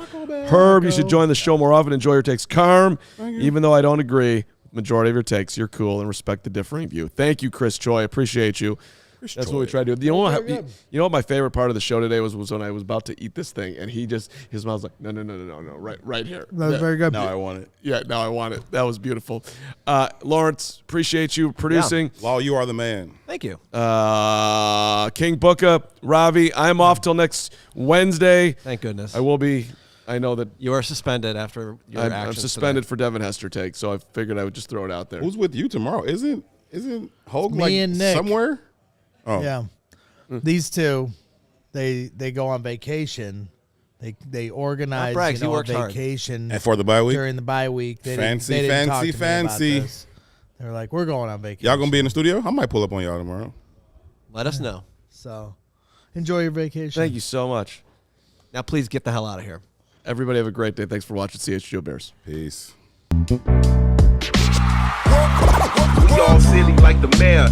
Herb, you should join the show more often. Enjoy your takes. Carm, even though I don't agree with the majority of your takes, you're cool and respect the differing view. Thank you, Chris Choi. Appreciate you. That's what we try to do. You know what my favorite part of the show today was when I was about to eat this thing, and his mouth was like, no, right here. That was very good. Now I want it. Yeah, now I want it. That was beautiful. Lawrence, appreciate you producing. Yeah. Law, you are the man. Thank you. King Booker, Ravi, I'm off till next Wednesday. Thank goodness. I will be. I know that you are suspended after your actions. I'm suspended today. for Devin Hester take, so I figured I would just throw it out there. Who's with you tomorrow? Isn't Hogue Me like and Nick. somewhere? Oh. Yeah. These two, they go on vacation. They organize Brags, he a works hard. vacation And for the bye week? during the bye week. They Fancy. didn't talk to me about this. They were like, we're going on vacation. Y'all gonna be in the studio? I might pull up on y'all tomorrow. Let us know. So enjoy your vacation. Thank you so much. Now, please get the hell out of here. Everybody have a great day. Thanks for watching CHGO Bears. Peace. We all silly like the mayor.